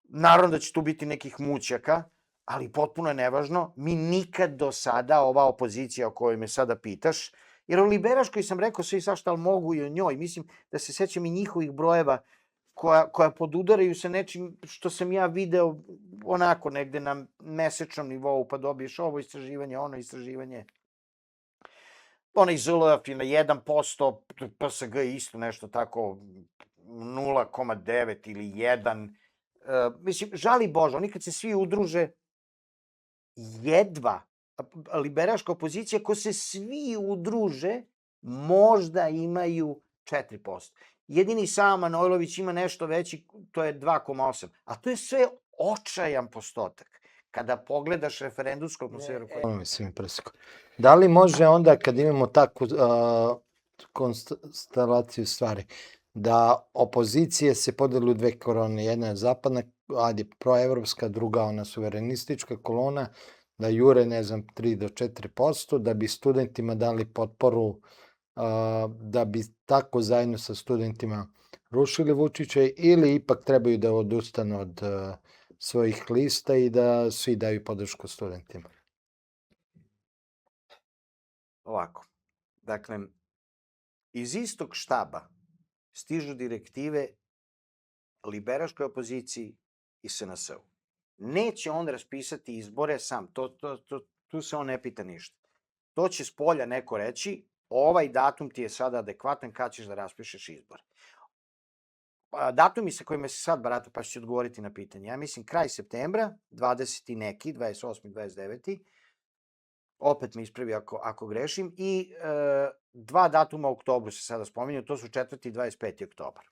Naravno da će tu biti nekih mućaka, ali potpuno je nevažno. Mi nikad do sada, ova opozicija o kojoj me sada pitaš, jer o liberaškoj sam rekao sve i svašta, ali mogu i o njoj. Mislim da se sećam i njihovih brojeva koja podudaraju sa nečim što sam ja video onako negde na mesečnom nivou, pa dobiješ ovo istraživanje, ono istraživanje. Onaj ZLF je na 1%, PSG isto nešto tako 0,9 ili 1. Mislim, žali Bože, oni kad se svi udruže, jedva liberaška opozicija, ko se svi udruže, možda imaju 4%. Jedini Sava Manojlović ima nešto veći, to je 2,8. A to je sve očajan postotak. Kada pogledaš referendumsku atmosferu. Da li može onda, kad imamo takvu konstelaciju stvari, da opozicije se podeli u dve kolone, jedna je zapadna, proevropska, druga ona suverenistička kolona, da jure, ne znam, 3 do 4%, da bi studentima dali potporu, da bi tako zajedno sa studentima rušili Vučića, ili ipak trebaju da odustanu od svojih lista i da svi daju podršku studentima? Ovako, dakle, iz istog štaba stižu direktive liberaškoj opoziciji i SNS-u. Neće on raspisati izbore sam, tu se on ne pita ništa. To će s polja neko reći, ovaj datum ti je sada adekvatan kad ćeš da raspišeš izbore. Datumi sa kojima se sad barata, pa ću odgovoriti na pitanje. Ja mislim kraj septembra, 20. i neki, 28. 29. Opet me ispravi ako grešim, i 2 datuma u oktobru se sada spominju, to su 4. i 25. oktobar.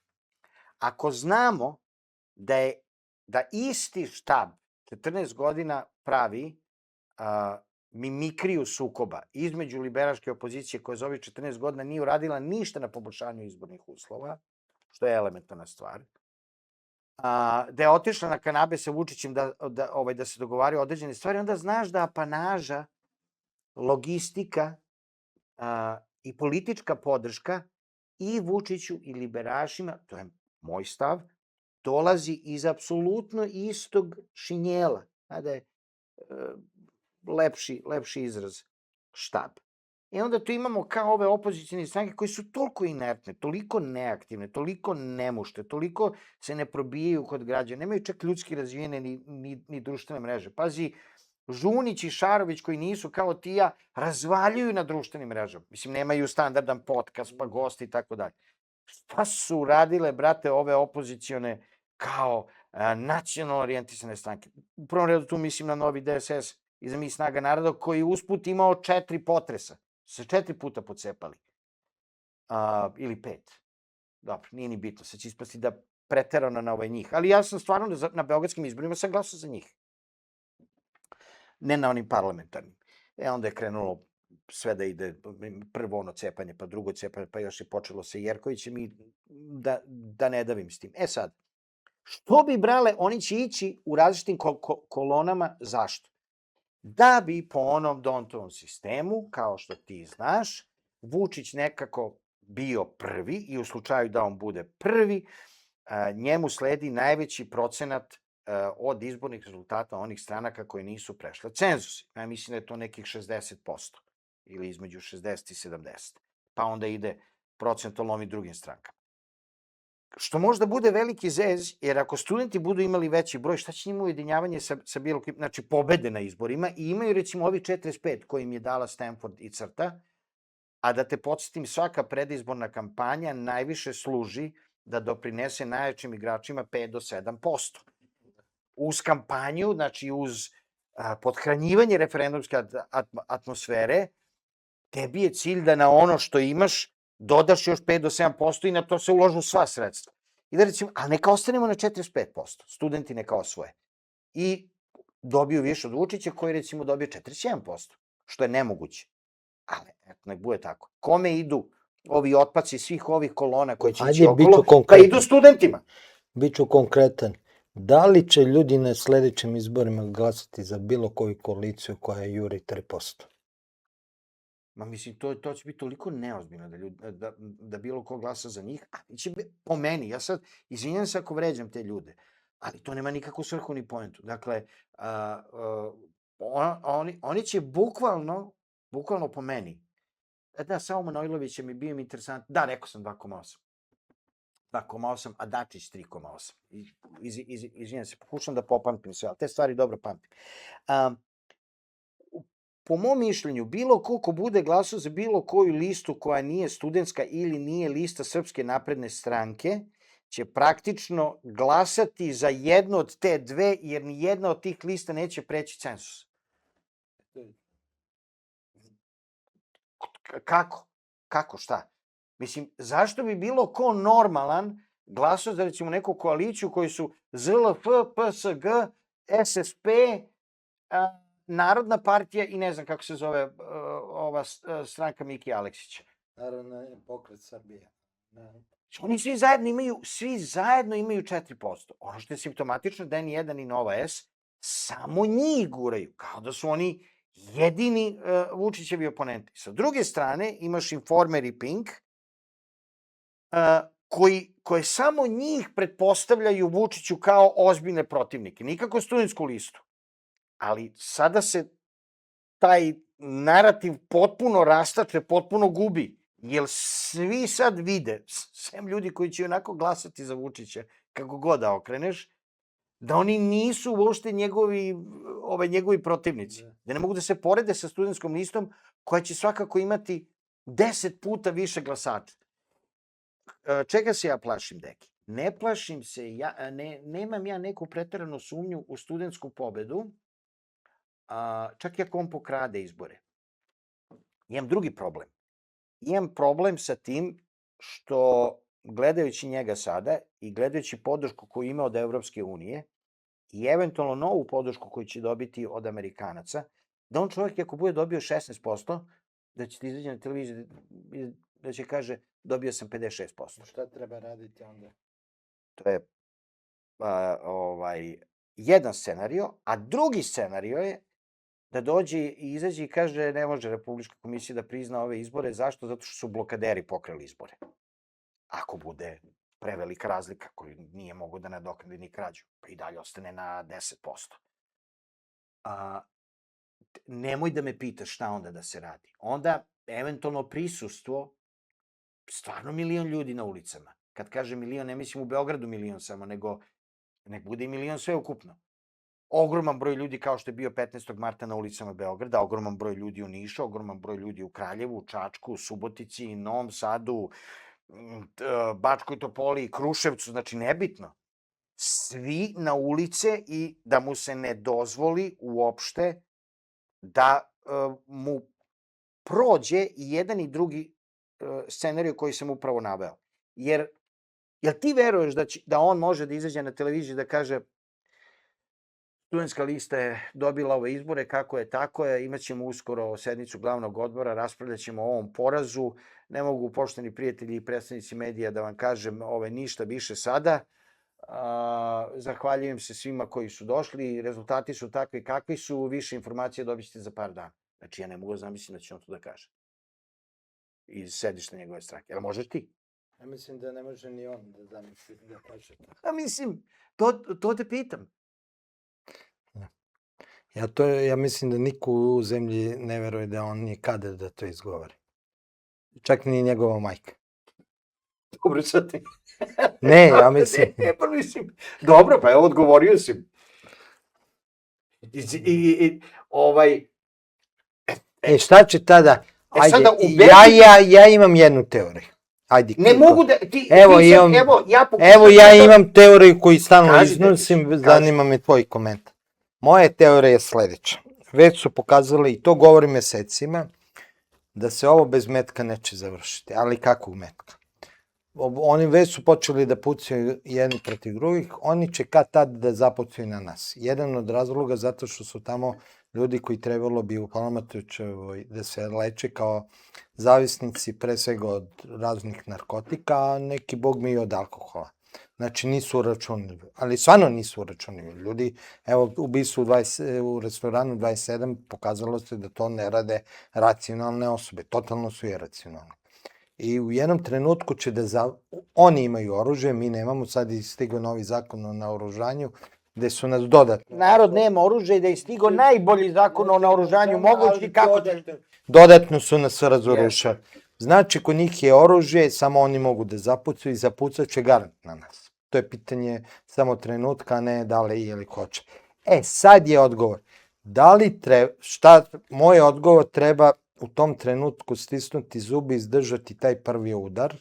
Ako znamo da isti štab 14 godina pravi mimikriju sukoba između liberaške opozicije koja za ovih 14 godina nije uradila ništa na poboljšanju izbornih uslova, što je elementarna stvar, da je otišla na kanabe sa Vučićem da se dogovaraju određene stvari, onda znaš da apanaža, logistika i politička podrška i Vučiću i liberašima, to je moj stav, dolazi iz apsolutno istog šinjela, da je lepši izraz, štab. I onda tu imamo kao ove opozicijne stranke koje su toliko inertne, toliko neaktivne, toliko nemušte, toliko se ne probijaju kod građana, nemaju čak ljudski razvijene ni društvene mreže. Pazi, Žunić i Šarović koji nisu kao ti ja, razvaljuju na društvenim mrežama. Mislim, nemaju standardan podcast, pa gosti i tako dalje. Šta su radile, brate, ove opozicione kao nacionalno orijentisane stranke? U prvom redu tu mislim na Novi DSS i za Mi snaga naroda, koji usput imao 4 potresa. Se 4 puta pocepali. Ili 5. Dobro, nije ni bitno. Sad će ispasti da preterano na njih. Ali ja sam stvarno na beogradskim izborima sam glasao za njih. Ne na onim parlamentarnim. Onda je krenulo sve da ide, prvo ono cepanje, pa drugo cepanje, pa još je počelo sa Jerkovićem i da ne davim s tim. Sad, što bi brale, oni će ići u različitim kolonama, zašto? Da bi po onom Dontovom sistemu, kao što ti znaš, Vučić nekako bio prvi i u slučaju da on bude prvi, njemu sledi najveći procenat od izbornih rezultata onih stranaka koje nisu prešle cenzus. Ja mislim da je to nekih 60% ili između 60 i 70. Pa onda ide procentualno ovim drugim strankama. Što možda bude veliki zez, jer ako studenti budu imali veći broj, šta će njima ujedinjavanje sa bilo kim, znači pobede na izborima, i imaju recimo ovi 45 koji im je dala Stanford i CRTA, a da te podsjetim, svaka predizborna kampanja najviše služi da doprinese najjačim igračima 5 do 7%. Uz kampanju, znači uz podhranjivanje referendumske atmosfere, tebi je cilj da na ono što imaš dodaš još 5 do 7% i na to se uložu sva sredstva. I da recimo, ali neka ostanemo na 45%, studenti neka osvoje. I dobiju više od Vučića koji recimo dobije 41%, što je nemoguće. Ali, eto, nek bude tako. Kome idu ovi otpaci svih ovih kolona koje će ići Ajde, bit ću okolo, da konkretan. idu studentima. Biću konkretan. Da li će ljudi na sledećim izborima glasati za bilo koju koaliciju koja juri 3%? Ma mislim, to će biti toliko neozbiljno da bilo ko glasa za njih, a će po meni, ja sad, izvinjam se ako vređam te ljude, ali to nema nikakvu svrhu ni poentu. Dakle, oni će bukvalno po meni, da, samo Manojlović mi bio interesant, da, rekao sam 2,8. 2,8, a Dačić 3,8. Izvinjam se, pokušam da popamtim sve, ali te stvari dobro pamtim. Po mom mišljenju, bilo ko bude glasao za bilo koju listu koja nije studentska ili nije lista Srpske napredne stranke, će praktično glasati za jednu od te dve, jer ni jedna od tih lista neće preći cenzus. Kako? Kako, šta? Mislim, zašto bi bilo ko normalan glasao za, recimo, neku koaliciju koji su ZLF, PSG, SSP, Narodna partija i ne znam kako se zove ova stranka Miki Aleksića. Naravno, Pokret Srbije. Oni svi zajedno imaju 4%. Ono što je simptomatično da N1 i Nova S samo njih guraju, kao da su oni jedini Vučićevi oponenti. Sa druge strane, imaš Informer i Pink, koje samo njih pretpostavljaju Vučiću kao ozbiljne protivnike, nikako studentsku listu. Ali sada se taj narativ potpuno rastače, potpuno gubi, jer svi sad vide, sem ljudi koji će onako glasati za Vučića, kako god da okreneš, da oni nisu uopšte njegovi protivnici. Da ne mogu da se porede sa studentskom listom koja će svakako imati 10 puta više glasača. Čega se ja plašim, deki? Ne plašim se, nemam ja neku preteranu sumnju u studentsku pobedu, čak i ako on pokrade izbore. Imam drugi problem. Imam problem sa tim što, gledajući njega sada i gledajući podršku koju ima od Evropske unije i eventualno novu podršku koju će dobiti od Amerikanaca, da on čovjek, ako bude dobio 16%, da će ti izaći na televiziju, da će kaže, dobio sam 56%. Šta treba raditi onda? To je jedan scenario, a drugi scenario je da dođe i izađe i kaže ne može Republička komisija da prizna ove izbore. Zašto? Zato što su blokaderi pokrali izbore. Ako bude prevelika razlika koju nije mogu da nadoknadi ni krađu, pa i dalje ostane na 10%. Nemoj da me pitaš šta onda da se radi. Onda eventualno prisustvo, stvarno 1.000.000 ljudi na ulicama. Kad kažem 1.000.000, ne mislim u Beogradu 1.000.000 samo, nego nek bude i 1.000.000 sve ukupno. Ogroman broj ljudi kao što je bio 15. marta na ulicama Beograda, ogroman broj ljudi u Nišu, ogroman broj ljudi u Kraljevu, u Čačku, u Subotici, Novom Sadu, Bačkoj Topoli, Kruševcu, znači nebitno. Svi na ulice i da mu se ne dozvoli uopšte da mu prođe i jedan i drugi scenarij koji sam upravo naveo. Jer ti veruješ da on može da izađe na televiziju da kaže studentska lista je dobila ove izbore, kako je, tako je, imat ćemo uskoro sednicu glavnog odbora, raspravljat ćemo o ovom porazu, ne mogu pošteni prijatelji i predstavnici medija da vam kažem ništa više sada, zahvaljujem se svima koji su došli, rezultati su takvi kakvi su, više informacija dobit ćete za par dana. Znači ja ne mogu da zamislim da će on to da kaže. Iz sedišta njegove stranke. Jel možeš ti? Ja mislim da ne može ni on da zamisli da kaže to. A mislim, to te pitam. Ja mislim da niko u zemlji ne veruje da on nije kadar da to izgovori. Čak ni njegova majka. Dobro, sad ti. Ne, ja mislim. Ne, pa mislim. Dobro, pa evo, odgovorio si. Šta će tada? Ajde, ja imam jednu teoriju. Ajde. Ne mogu da... Evo, ja imam teoriju koju stalno iznosim, zanima me tvoj komentar. Moja teorija je sledeća. Već su pokazali, i to govorim mesecima, da se ovo bez metka neće završiti. Ali kakvog metka? Oni već su počeli da pucaju jedni protiv drugih, oni će kad tad da zapucaju na nas. Jedan od razloga zato što su tamo ljudi koji trebalo bi u Palmatovićevoj da se leče kao zavisnici pre svega od raznih narkotika, a neki bog mi i od alkohola. Znači nisu uračunljivi, ali stvarno nisu uračunljivi. Ljudi, evo, ubistvo u restoranu 27 pokazalo se da to ne rade racionalne osobe, totalno su iracionalne. I u jednom trenutku će oni imaju oružje, mi nemamo, sad je stigao novi zakon o naoružanju, gde su nas dodatno... Narod nema oružja i da je stigo najbolji zakon o naoružanju mogući kako... Dodatno su nas razorušali. Znači, kod njih je oružje, samo oni mogu da zapucaju i zapucat će garant na nas. To je pitanje samo trenutka, a ne da li ili hoće. Sad je odgovor. Da li treba, moj odgovor treba u tom trenutku stisnuti zubi, izdržati taj prvi udar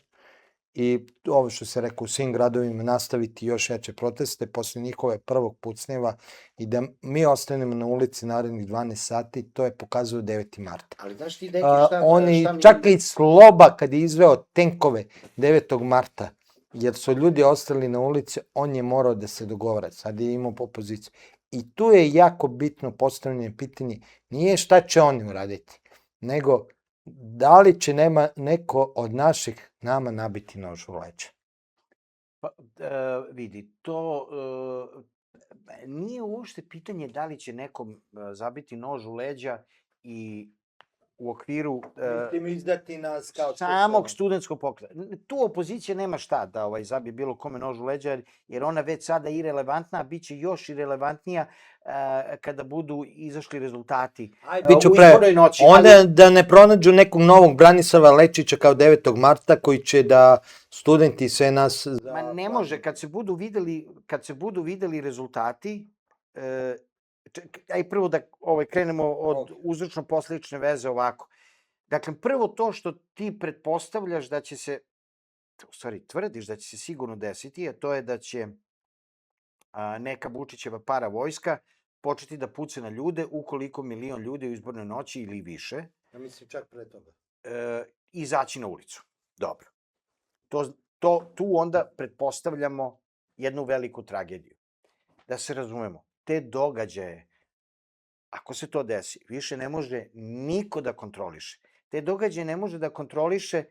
i ovo što se rekao u svim gradovima nastaviti još jače proteste posle njihove prvog pucnjeva i da mi ostanemo na ulici narednih 12 sati, to je pokazao 9. marta. Ali znaš ti, Deki, šta mi... Čak i Sloba kad je izveo tenkove 9. marta, jer su ljudi ostali na ulici, on je morao da se dogovara, sad je imao opoziciju. I tu je jako bitno postavljanje pitanje, nije šta će oni uraditi, nego da li će neko od naših nama nabiti nož u leđa? Pa, vidi, to nije uopšte pitanje da li će nekom zabiti nož u leđa i u okviru izdati nas kao samog studentskog pokreta. Tu opozicija nema šta da zabije bilo kome nož u leđa, jer ona već sada irelevantna, a bit će još irelevantnija kada budu izašli rezultati u izbornoj noći. Onda da ne pronađu nekog novog Branislava Lečića kao 9. marta koji će da studenti sve nas... Ma ne može, kad se budu videli rezultati, aj prvo da krenemo od uzročno-posledične veze ovako. Dakle, prvo to što ti pretpostavljaš da će se, u stvari tvrdiš da će se sigurno desiti, a to je da će neka Vučićeva paravojska početi da puca na ljude ukoliko 1.000.000 ljudi u izbornoj noći ili više. Ja mislim čak pre toga. Izaći na ulicu. Dobro. Tu onda pretpostavljamo jednu veliku tragediju. Da se razumemo. Te događaje, ako se to desi, više ne može niko da kontroliše. Te događaje ne može da kontroliše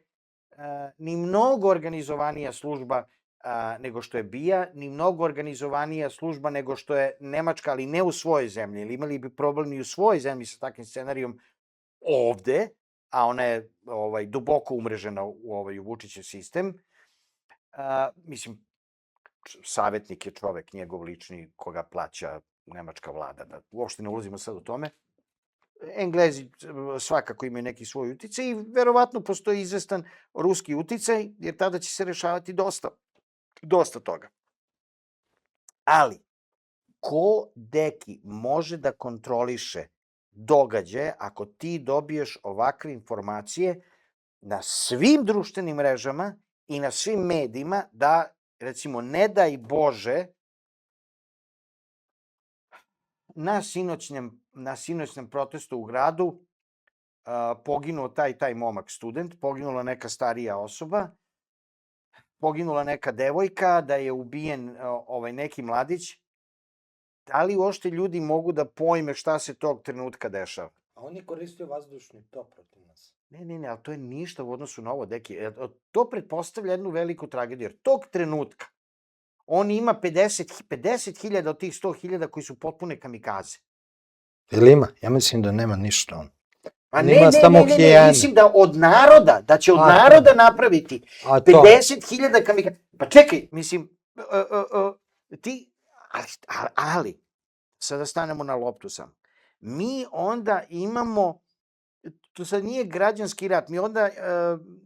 ni mnogo organizovanija služba nego što je BIA, ni mnogo organizovanija služba nego što je Nemačka, ali ne u svojoj zemlji. Ili imali bi problem i u svojoj zemlji sa takvim scenarijom ovde, a ona je duboko umrežena u Vučićev sistem. Mislim, savjetnik je čovek, njegov lični, koga plaća nemačka vlada, da uopšte ne ulazimo sad u tome. Englezi svakako imaju neki svoj uticaj i verovatno postoji izvestan ruski uticaj, jer tada će se rešavati dosta toga. Ali, ko, Deki, može da kontroliše događaje ako ti dobiješ ovakve informacije na svim društvenim mrežama i na svim medijima da, recimo, ne daj Bože, na sinoćnom protestu u gradu poginuo taj momak student, poginula neka starija osoba, poginula neka devojka, da je ubijen neki mladić. Da li uopšte ljudi mogu da pojme šta se tog trenutka dešava? A on je koristio vazdušni top protiv nas. Ne, ali to je ništa u odnosu na ovo, Deki. To pretpostavlja jednu veliku tragediju, jer tog trenutka on ima 50.000 od tih 100.000 koji su potpune kamikaze. Ili ima? Ja mislim da nema ništa on. Ne, mislim da od naroda, da će od naroda napraviti 50.000 kamikaze. Pa čekaj, mislim, ali, sada stanemo na loptu sam. Mi onda imamo, to sad nije građanski rat,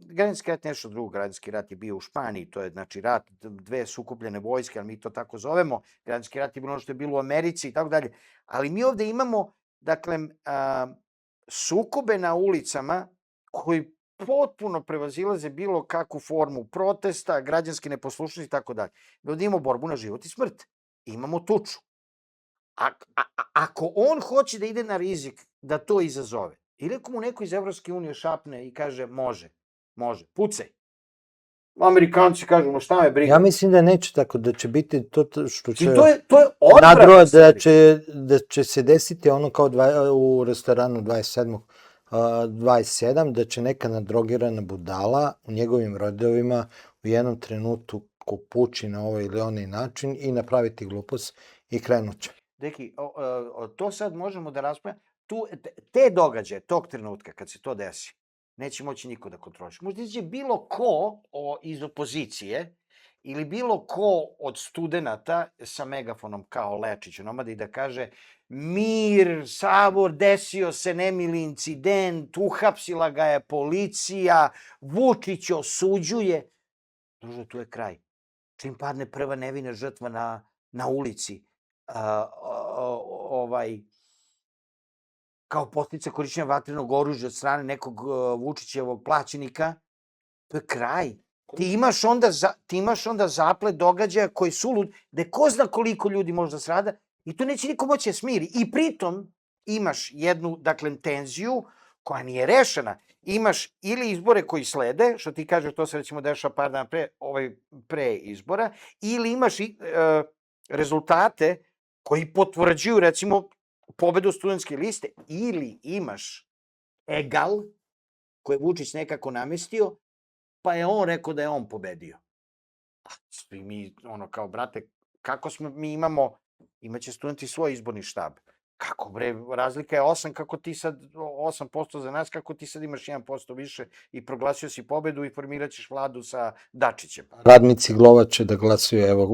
građanski rat je nešto drugo, građanski rat je bio u Španiji, to je znači rat dve sukobljene vojske, ali mi to tako zovemo, građanski rat je bilo ono što je bilo u Americi i tako dalje, ali mi ovde imamo, dakle, sukobe na ulicama koji potpuno prevazilaze bilo kakvu formu protesta, građanske neposlušnosti i tako dalje. Mi ovde imamo borbu na život i smrt, imamo tuču. Ako on hoće da ide na rizik da to izazove, ili ako mu neko iz Evropske unije šapne i kaže može, pucaj. Amerikanci kažu, ma šta me briga. Ja mislim da neće tako, da će biti to što će... To je odvratno. Nadro, da će se desiti ono kao u restoranu 27, da će neka nadrogirana budala u njegovim redovima u jednom trenutku pući na ovaj ili onaj način i napraviti glupost i krenuće. Deki, to sad možemo da raspravljamo. Te događaje, tog trenutka, kad se to desi, neće moći niko da kontroliše. Možda izađe bilo ko iz opozicije ili bilo ko od studenta sa megafonom kao Lečić, onomada i da kaže mir, sabor, desio se nemili incident, uhapsila ga je policija, Vučić osuđuje. Druže, tu je kraj. Čim padne prva nevina žrtva na ulici, kao posljedica korišćenja vatrenog oružja od strane nekog Vučićevog plaćenika, to je kraj. Ti imaš onda zaplet događaja koji su lud, gde ko zna koliko ljudi može da srada i to neće niko moći da smiri. I pritom imaš jednu, dakle, tenziju koja nije rešena. Imaš ili izbore koji slede, što ti kažeš, to se recimo dešava par dana pre izbora, ili imaš rezultate koji potvrđuju, recimo, pobedu studentske liste, ili imaš egal koje je Vučić nekako namestio, pa je on rekao da je on pobedio. Svi mi, kao, brate, kako mi imaće studenti svoj izborni štab. Kako, bre, razlika je 8, kako ti sad, 8% za nas, kako ti sad imaš 1% više i proglasio si pobedu i formirat ćeš vladu sa Dačićem. Radnici Glova će da glasuju, evo,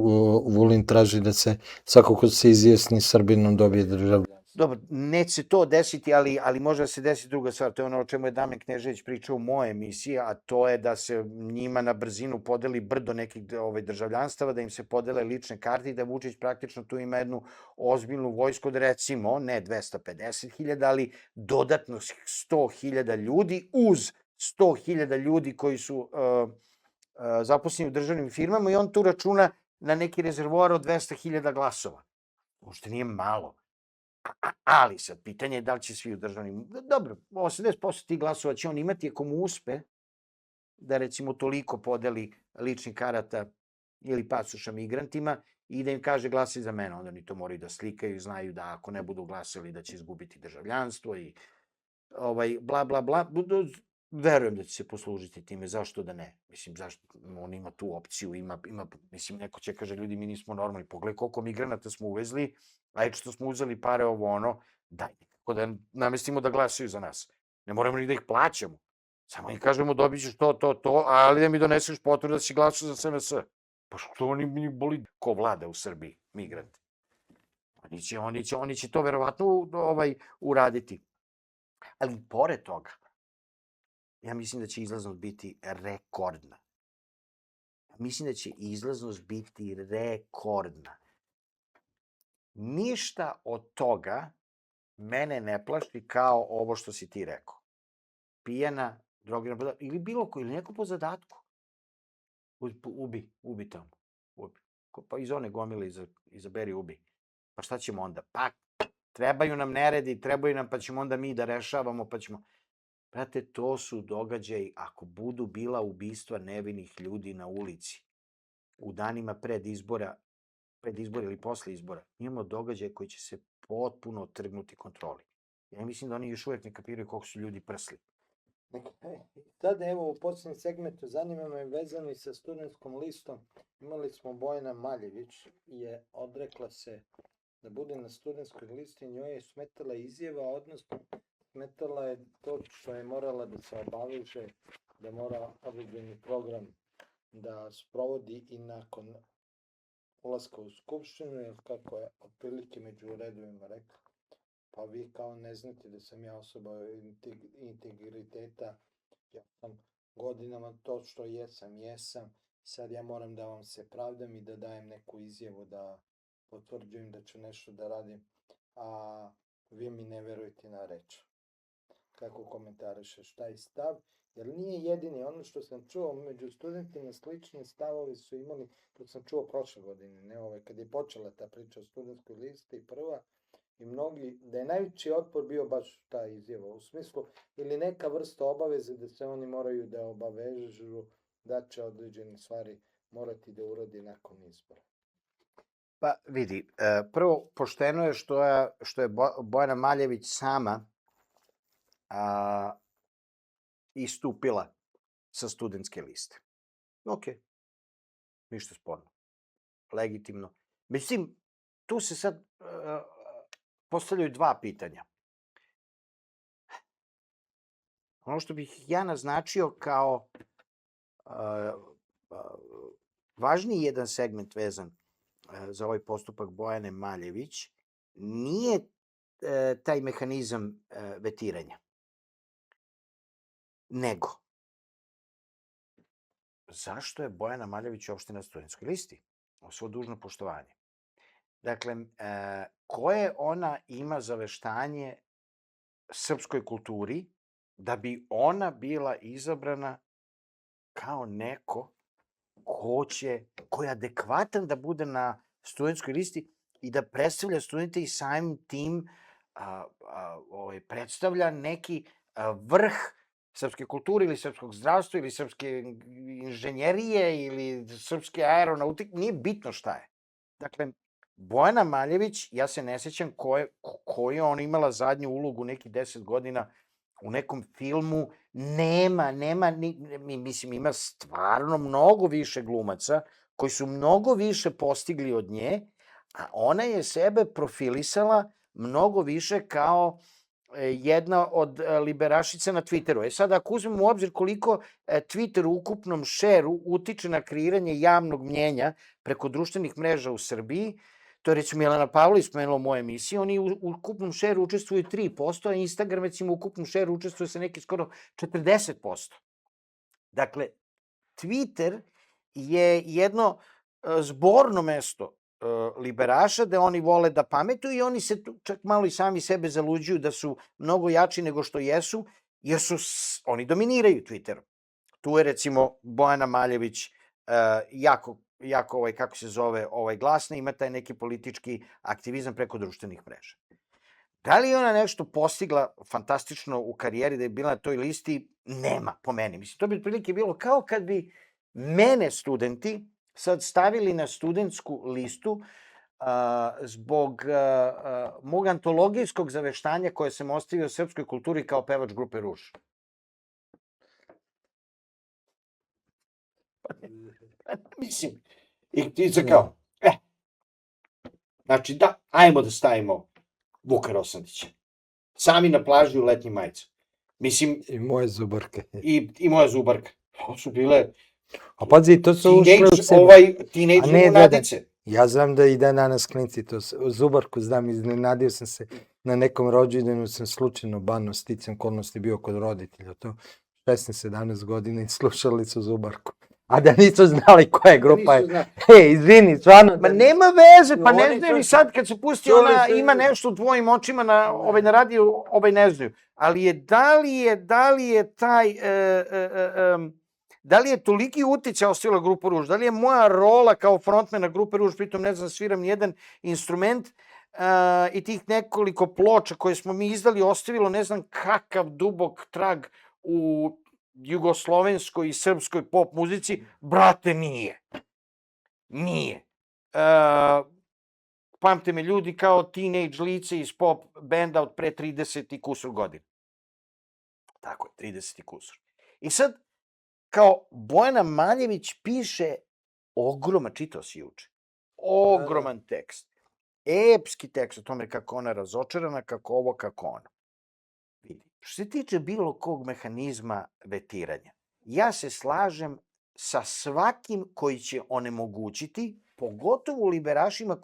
Vulin traži da se svako ko se izjasni Srbinom dobije državljanstvo. Dobro, neće se to desiti, ali može da se desi druga stvar. To je ono o čemu je Damjan Knežević pričao u moje emisiji, a to je da se njima na brzinu podeli brdo nekih državljanstava, da im se podele lične karte i da Vučić praktično tu ima jednu ozbiljnu vojsku, da recimo, ne 250.000, ali dodatno 100.000 ljudi, uz 100.000 ljudi koji su zaposleni u državnim firmama i on tu računa na neki rezervoar od 200.000 glasova. Možda nije malo. Ali sad, pitanje je da li će svi u državnim... Dobro, 80% tih glasova će on imati ako mu uspe da, recimo, toliko podeli ličnih karata ili pasoša migrantima i da im kaže glasaj za mene. Onda oni to moraju da slikaju i znaju da ako ne budu glasali da će izgubiti državljanstvo i bla, bla, bla. Verujem da će se poslužiti time, zašto da ne? Mislim, zašto? On ima tu opciju, mislim, neko će kaže, ljudi, mi nismo normalni, pogledaj koliko migranata smo uvezli, a što smo uzeli pare daj nekako da namestimo da glasaju za nas. Ne moramo ni da ih plaćamo. Samo im kažemo, dobit ćeš to, ali da mi doneseš potvrdu da si glasao za SNS. Pa što oni boli ko vlada u Srbiji, migranti? Oni će to verovatno uraditi. Ali pored toga, ja mislim da će izlaznost biti rekordna. Ništa od toga mene ne plaši kao ovo što si ti rekao. Pijana, drogirana, ili bilo ko, ili neko po zadatku. Ubi tamo. Pa iz one gomile izaberi ubi. Pa šta ćemo onda? Pa trebaju nam neredi, pa ćemo onda mi da rešavamo, pa ćemo... Brate, to su događaji, ako budu bila ubistva nevinih ljudi na ulici, u danima pred izbora ili posle izbora, imamo događaje koji će se potpuno otrgnuti kontroli. Ja mislim da oni još uvek ne kapiraju koliko su ljudi prsli. Sada, evo, u posljednjem segmentu zanima me vezano i sa studentskom listom. Imali smo Bojana Maljević, je odrekla se da bude na studentskoj listi, njoj je smetala izjava, odnosno smetala je to što je morala da se obaveže, da mora određeni program da sprovodi i nakon ulaska u Skupštinu, jer kako je otprilike među redovima rekla, pa vi kao ne znate da sam ja osoba integriteta, ja sam godinama to što jesam, sad ja moram da vam se pravdam i da dajem neku izjavu, da potvrđujem da ću nešto da radim, a vi mi ne verujete na reč. Kako komentarišeš taj stav? Jer nije jedini, ono što sam čuo među studentima, slične stavove su imali, to sam čuo prošle godine, ne kad je počela ta priča o studentskoj listi prva, i mnogi, da je najveći otpor bio baš ta izjava, u smislu, ili neka vrsta obaveze da se oni moraju da obavežu da će određene stvari morati da uradi nakon izbora. Pa vidi, prvo, pošteno je što je Bojana Maljević sama istupila sa studentske liste. Ok, ništa sporno, legitimno. Međutim, tu se sad postavljaju dva pitanja. Ono što bih ja naznačio kao važniji jedan segment vezan za ovaj postupak Bojane Maljević nije taj mehanizam vetiranja, nego zašto je Bojana Maljević uopšte na studentskoj listi? O svo dužno poštovanje. Dakle, koje ona ima zaveštanje srpskoj kulturi da bi ona bila izabrana kao neko ko je adekvatan da bude na studentskoj listi i da predstavlja studente i samim tim predstavlja neki vrh srpske kulture ili srpskog zdravstva ili srpske inženjerije ili srpske aeronautike, nije bitno šta je. Dakle, Bojana Maljević, ja se ne sjećam koju je ona imala zadnju ulogu nekih 10 godina u nekom filmu, mislim, ima stvarno mnogo više glumaca koji su mnogo više postigli od nje, a ona je sebe profilisala mnogo više kao jedna od liberašica na Twitteru. Sad, ako uzmemo u obzir koliko Twitter u ukupnom šeru utiče na kreiranje javnog mnjenja preko društvenih mreža u Srbiji, to je recimo Jelena Pavlović spomenula u mojoj emisiji, oni u ukupnom šeru učestvuju 3%, a Instagram recimo u ukupnom šeru učestvuje sa neki skoro 40%. Dakle, Twitter je jedno zborno mesto liberaša, da oni vole da pametuju i oni se čak malo i sami sebe zaluđuju da su mnogo jači nego što jesu, jer oni dominiraju Twitterom. Tu je recimo Bojana Maljević jako kako se zove, glasna, ima taj neki politički aktivizam preko društvenih mreža. Da li je ona nešto postigla fantastično u karijeri da je bila na toj listi? Nema, po meni. Mislim, to bi otprilike bilo kao kad bi mene studenti sad stavili na studentsku listu zbog mog antologijskog zaveštanja koje sam ostavio srpskoj kulturi kao pevač grupe Ruž. Mislim, i ti se kao, znači da, ajmo da stavimo Vuka Rosandića. Sami na plaži u letnjim majicama. Mislim... I moje zubarke. I moja zubarka. To su bile... A pazi, to su ušle u sebe. Teenage lunadice. Ja znam da i dan danas klinci to zubarku znam, iznenadio sam se na nekom rođendanu, sam slučajno bano sticam okolnosti bio kod roditelja, to 16-17 godina i slušali su zubarku. A da nisu znali koja grupa je. Izvini, stvarno. Ma nema veze, pa ne znaju ni sad kad se pusti ona ima nešto u tvojim očima na radiju, ne znaju. Ali da li je toliki uticaj ostavila grupa Ruž? Da li je moja rola kao frontmana grupe Ruž, pritom ne znam, sviram nijedan instrument i tih nekoliko ploča koje smo mi izdali ostavilo ne znam kakav dubok trag u jugoslovenskoj i srpskoj pop muzici? Brate, nije. Nije. Pamte me ljudi kao teenage lice iz pop benda od pre 30 i kusur godina. Tako je, 30 i kusur. I sad, kao Bojana Maljević piše čitao si juče, ogroman tekst, epski tekst o tome kako ona razočarana, kako ovo, kako ono. Vidi, što se tiče bilo kog mehanizma vetiranja, ja se slažem sa svakim koji će onemogućiti, pogotovo liberašima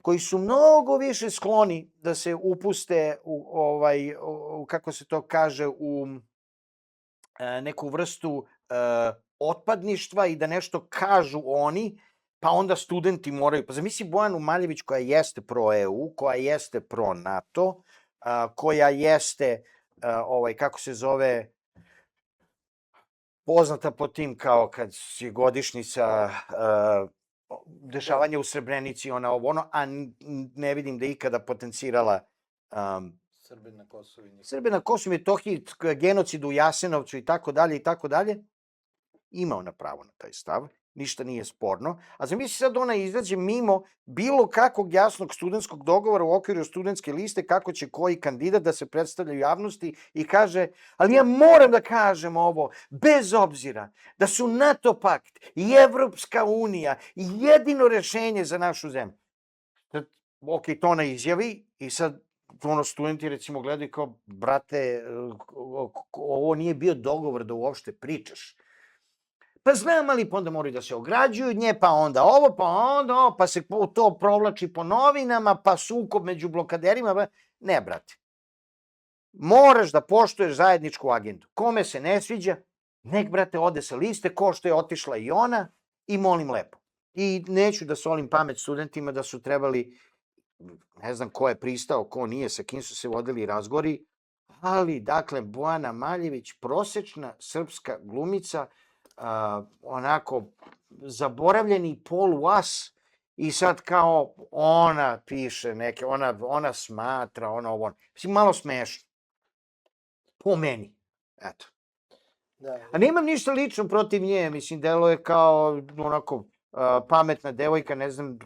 koji su mnogo više skloni da se upuste u kako se to kaže, u neku vrstu otpadništva i da nešto kažu oni, pa onda studenti moraju. Pa zamisli Bojanu Maljević koja jeste pro-EU, koja jeste pro-NATO, koja jeste, kako se zove, poznata po tim kao kad je godišnjica dešavanja u Srebrenici, a ne vidim da je ikada potencirala Srbe na Kosovu i Metohiji, genocid u Jasenovcu i tako dalje i tako dalje. ima ona pravo na taj stav, ništa nije sporno, a zamisli sad ona izađe mimo bilo kakvog jasnog studentskog dogovora u okviru studentske liste kako će koji kandidat da se predstavlja u javnosti i kaže, ali ja moram da kažem ovo, bez obzira da su NATO pakt i Evropska unija jedino rešenje za našu zemlju. Ok, to ona izjavi i sad studenti recimo gledaju kao, brate, ovo nije bio dogovor da uopšte pričaš. Pa znam, ali pa onda moraju da se ograđuju od nje, pa onda ovo, pa onda ovo, pa se to provlači po novinama, pa sukob među blokaderima. Ne, brate. Moraš da poštuješ zajedničku agendu. Kome se ne sviđa, nek, brate, ode sa liste, ko što je otišla i ona, i molim lepo. I neću da solim pamet studentima da su trebali, ne znam ko je pristao, ko nije, sa kim su se vodili razgovori, ali, dakle, Bojana Maljević, prosečna srpska glumica, onako zaboravljeni poluas i sad kao ona piše neke, ona smatra, ona ovo. Mislim, malo smešno. Po meni. Eto. Da. A nemam ništa lično protiv nje, mislim, delo je kao onako pametna devojka, ne znam,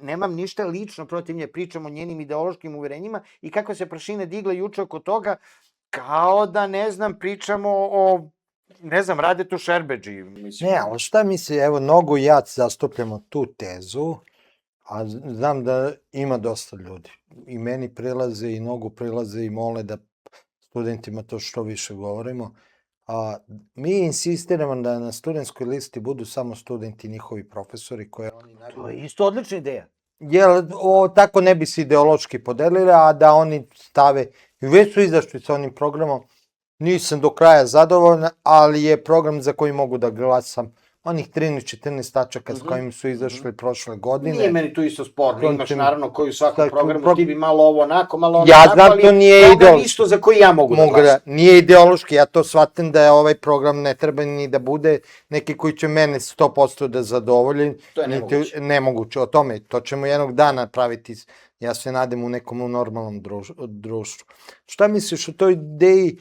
nemam ništa lično protiv nje, pričam o njenim ideološkim uverenjima i kakva se prašina digla juče oko toga, kao da, ne znam, pričamo o, ne znam, Radetu Šerbeđi. Mislim. Ne, ali šta misli, evo, Nogo i ja zastupljamo tu tezu, a znam da ima dosta ljudi. I meni prilaze, i Nogu prilaze i mole da studentima to što više govorimo. Mi insistiramo da na studentskoj listi budu samo studenti i njihovi profesori koje oni... To je isto odlična ideja. Jer tako ne bi se ideološki podelili, a da oni stave... I već su izašli sa onim programom. Nisam do kraja zadovoljan, ali je program za koji mogu da glasam. Onih 13-14 tačaka s kojim su izašli prošle godine. Nije meni tu isto sporno, imaš naravno koji u svakom Dakle, programu ti bi malo ovo onako, malo ono Ja onako, znam, ali to nije program ideološki. isto za koji ja mogu da glasam. Nije ideološki, ja to shvatim da je ovaj program ne treba ni da bude neki koji će mene 100% da zadovolji. To je nemoguće. Nemoguće, o tome, to ćemo jednog dana praviti, ja se nadam, u nekom normalnom društvu. Šta misliš o toj ideji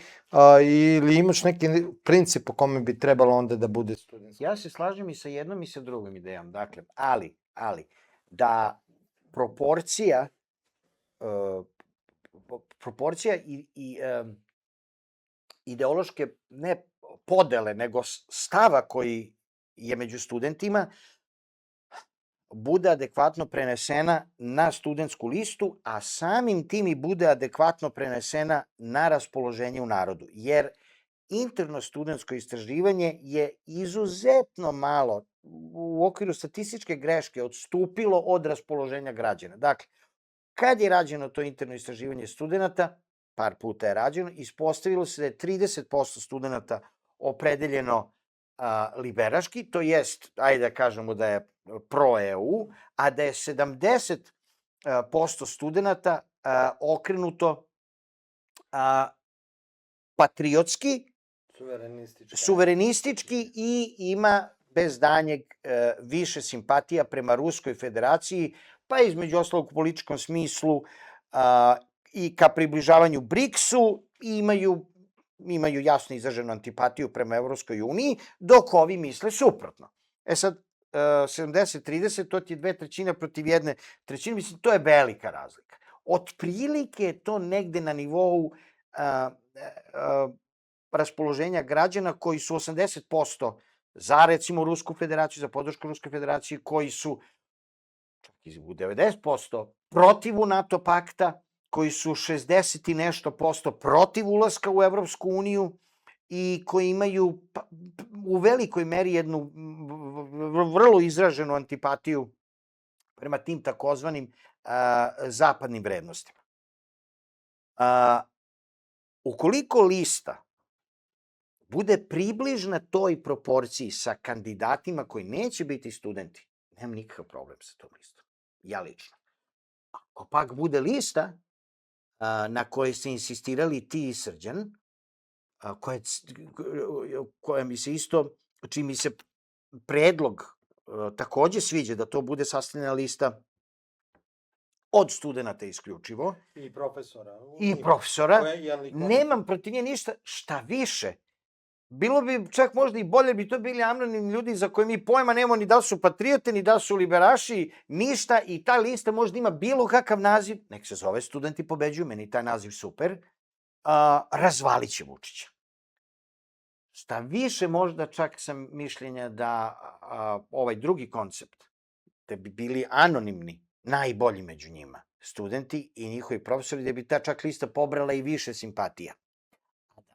ili imaš neki princip po kome bi trebalo onda da bude student? Ja se slažem i sa jednom i sa drugom idejom, dakle, ali, da proporcija i ideološke, ne podele, nego stava koji je među studentima, bude adekvatno prenesena na studentsku listu, a samim tim i bude adekvatno prenesena na raspoloženje u narodu. Jer interno studentsko istraživanje je izuzetno malo u okviru statističke greške odstupilo od raspoloženja građana. Dakle, kad je rađeno to interno istraživanje studenta, par puta je rađeno, ispostavilo se da je 30% studenta opredeljeno liberaški, to jest, ajde da kažemo da je pro-EU, a da je 70% studenta okrenuto patriotski, suverenistički i ima bez danjeg više simpatija prema Ruskoj federaciji, pa između ostalog u političkom smislu i ka približavanju BRICS-u imaju jasno izraženu antipatiju prema Evropskoj uniji, dok ovi misle suprotno. E sad, 70-30, to ti je 2/3 protiv 1/3, mislim, to je velika razlika. Otprilike je to negde na nivou raspoloženja građana koji su 80% za, recimo, Rusku federaciju, za podršku Ruskoj federaciji, koji su čak i 90% protiv NATO pakta, koji su 60 i nešto posto protiv ulaska u Evropsku uniju i koji imaju u velikoj meri jednu vrlo izraženu antipatiju prema tim takozvanim zapadnim vrednostima. Ukoliko lista bude približna toj proporciji sa kandidatima koji neće biti studenti, nemam nikakav problem sa tom listom. Ja lično. Ako pak bude lista na kojoj se insistirali ti i Srđan, koja mi se isto, čiji mi se predlog takođe sviđa da to bude sastavljena lista od studenta isključivo. I profesora. Nemam protiv nje ništa, šta više, bilo bi čak možda i bolje bi to bili anonimni ljudi za koje mi pojma nemamo ni da li su patriote, ni da li su liberaši, ništa i ta lista možda ima bilo kakav naziv, nek se zove Studenti pobeđuju, meni taj naziv super, razvalit će Vučića. Šta više možda čak sam mišljenja da ovaj drugi koncept, da bi bili anonimni, najbolji među njima, studenti i njihovi profesori, da bi ta čak lista pobrala i više simpatija.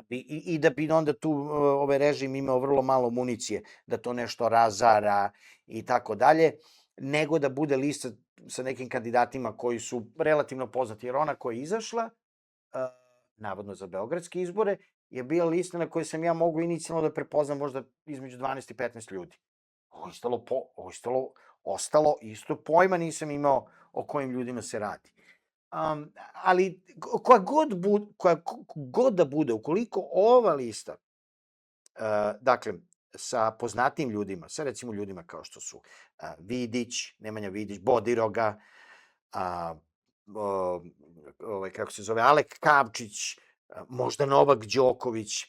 I da bi onda tu ovaj režim imao vrlo malo municije, da to nešto razara i tako dalje, nego da bude lista sa nekim kandidatima koji su relativno poznati. Jer ona koja je izašla, navodno za beogradske izbore, je bila lista na kojoj sam ja mogu inicijalno da prepoznam možda između 12 i 15 ljudi. Ostalo isto pojma nisam imao o kojim ljudima se radi. Ali koja god da bude, ukoliko ova lista, dakle, sa poznatijim ljudima, sa recimo ljudima kao što su Vidić, Nemanja Vidić, Bodiroga, kako se zove, Alek Kavčić, možda Novak Đoković,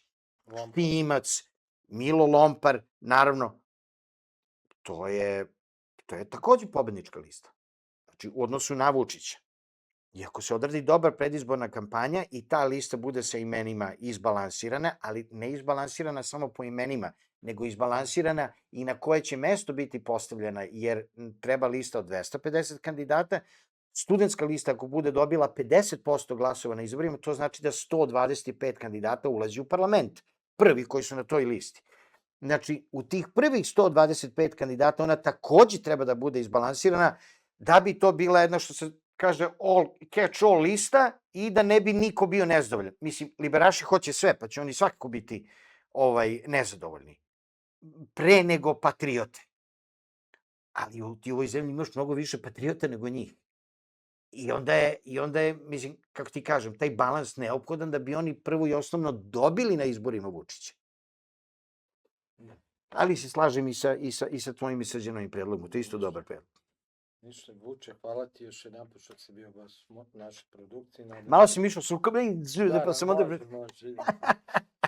Timac, Milo Lompar, naravno, to je takođe pobednička lista. Znači, u odnosu na Vučića. I ako se odradi dobar predizborna kampanja i ta lista bude sa imenima izbalansirana, ali ne izbalansirana samo po imenima, nego izbalansirana i na koje će mesto biti postavljena, jer treba lista od 250 kandidata. Studentska lista, ako bude dobila 50% glasova na izborima, to znači da 125 kandidata ulazi u parlament. Prvi koji su na toj listi. Znači, u tih prvih 125 kandidata ona takođe treba da bude izbalansirana da bi to bila jedna, što se kaže, catch all lista i da ne bi niko bio nezadovoljan. Mislim, liberaši hoće sve, pa će oni svakako biti nezadovoljni. Pre nego patriote. Ali u ovoj zemlji imaš mnogo više patriota nego njih. I onda je, mislim, kako ti kažem, taj balans neophodan da bi oni prvo i osnovno dobili na izborima Vučića. Ali se slažem i sa tvojim i Srđanovim predlogom. To je isto dobar predlog. Ništa, Vuče, hvala ti još jedan put što si bio baš naše produkcije. Malo sam išao sukobni, pa sam onda... Može.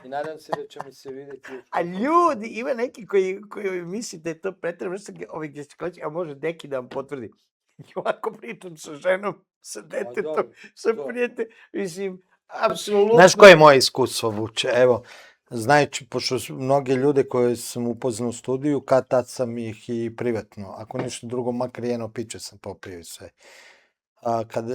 I nadam se da ćemo se vidjeti. A ljudi, ima neki koji misli da je to pretrebno, ovih gestikulacija, a može neki da vam potvrdi. I ovako pričam sa ženom, sa detetom, sa prijateljem, mislim, apsolutno... Znaš koje je moje iskustvo, Vuče? Evo, znajući, pošto mnoge ljude koje sam upoznao u studiju, kad tad sam ih i privatno, ako ništa drugo, makar jedno piće sam popio i sve. Kada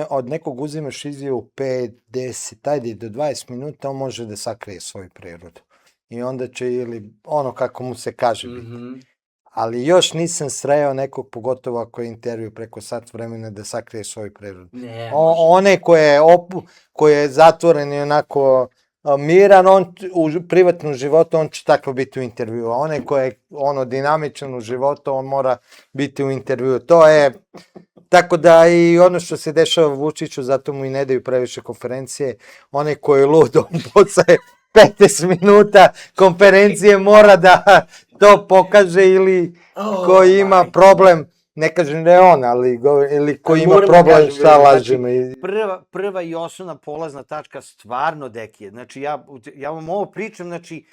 od nekog uzimaš izjavu 5, 10, ajde do 20 minuta, on može da sakrije svoju prirodu. I onda će ili ono kako mu se kaže biti. Ali još nisam sreo nekog, pogotovo ako je intervju preko sat vremena, da sakrije svoju prirodu. One koje je zatvoren i onako miran, on u privatnom životu, on će tako biti u intervju. A one koje je dinamičan u životu, on mora biti u intervju. To je, tako da i ono što se dešava Vučiću, zato mu i ne daju previše konferencije, one koje je lud, on posle 15 minuta konferencije mora da to pokaže ili koji ima problem, ne kažem da je on, ali ili koji ima problem sa lažima. Prva i osnovna polazna tačka stvarno, Dekije, znači ja vam ovo pričam, znači,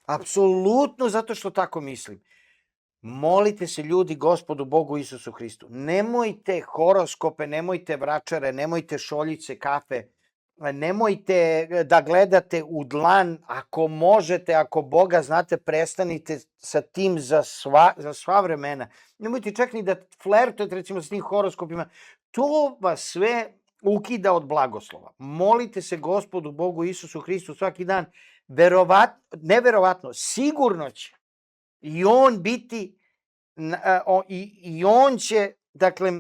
apsolutno zato što tako mislim. Molite se ljudi Gospodu Bogu Isusu Hristu. Nemojte horoskope, nemojte vračare, nemojte šoljice, kafe, nemojte da gledate u dlan, ako možete, ako Boga znate, prestanite sa tim za sva vremena. Nemojte čak ni da flertujete recimo s tim horoskopima. To vas sve ukida od blagoslova. Molite se Gospodu Bogu Isusu Hristu svaki dan. Neverovatno, sigurno će i on biti, i on će, dakle,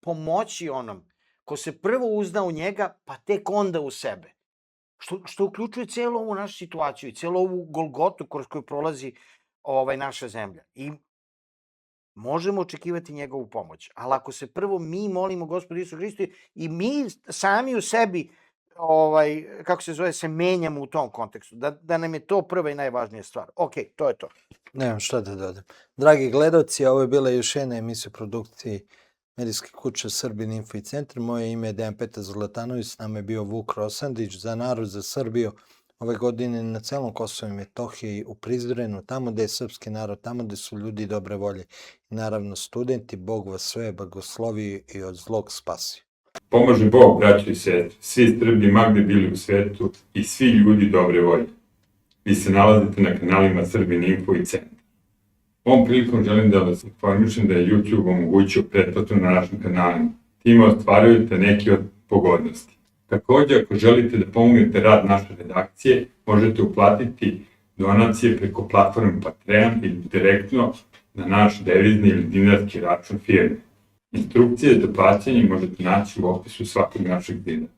pomoći onom ko se prvo uzna u njega, pa tek onda u sebe. Što uključuje celu ovu našu situaciju i celu ovu golgotu kroz koju prolazi naša zemlja. I možemo očekivati njegovu pomoć. Ali ako se prvo mi molimo Gospodu Isusu Hristu i mi sami u sebi, kako se zove, se menjamo u tom kontekstu, da nam je to prva i najvažnija stvar. Ok, to je to. Nemam šta da dodam. Dragi gledalci, ovo je bila još jedna emisija produkcije medijske kuće Srbin Info i Centar. Moje ime je Dejan Petar Zlatanović, s nama je bio Vuk Rosandić, za narod, za Srbiju. ove godine na celom Kosovu i Metohiji, u Prizrenu, tamo gde je srpski narod, tamo gde su ljudi dobre volje. I naravno studenti, Bog vas sve blagoslovi i od zlog spasi. Pomaže Bog, braćo i sestre, svi Srbi ma gde bili u svetu i svi ljudi dobre volje. Vi se nalazite na kanalima Srbin Info i Centar. Ovom prilikom želim da vas informišem da je YouTube omogućio pretplatu na našim kanalima. Time ostvarujete neke od pogodnosti. Takođe, ako želite da pomognete rad naše redakcije, možete uplatiti donacije preko platforme Patreon ili direktno na naš devizni ili dinarski račun firme. Instrukcije za plaćanje možete naći u opisu svakog našeg videa.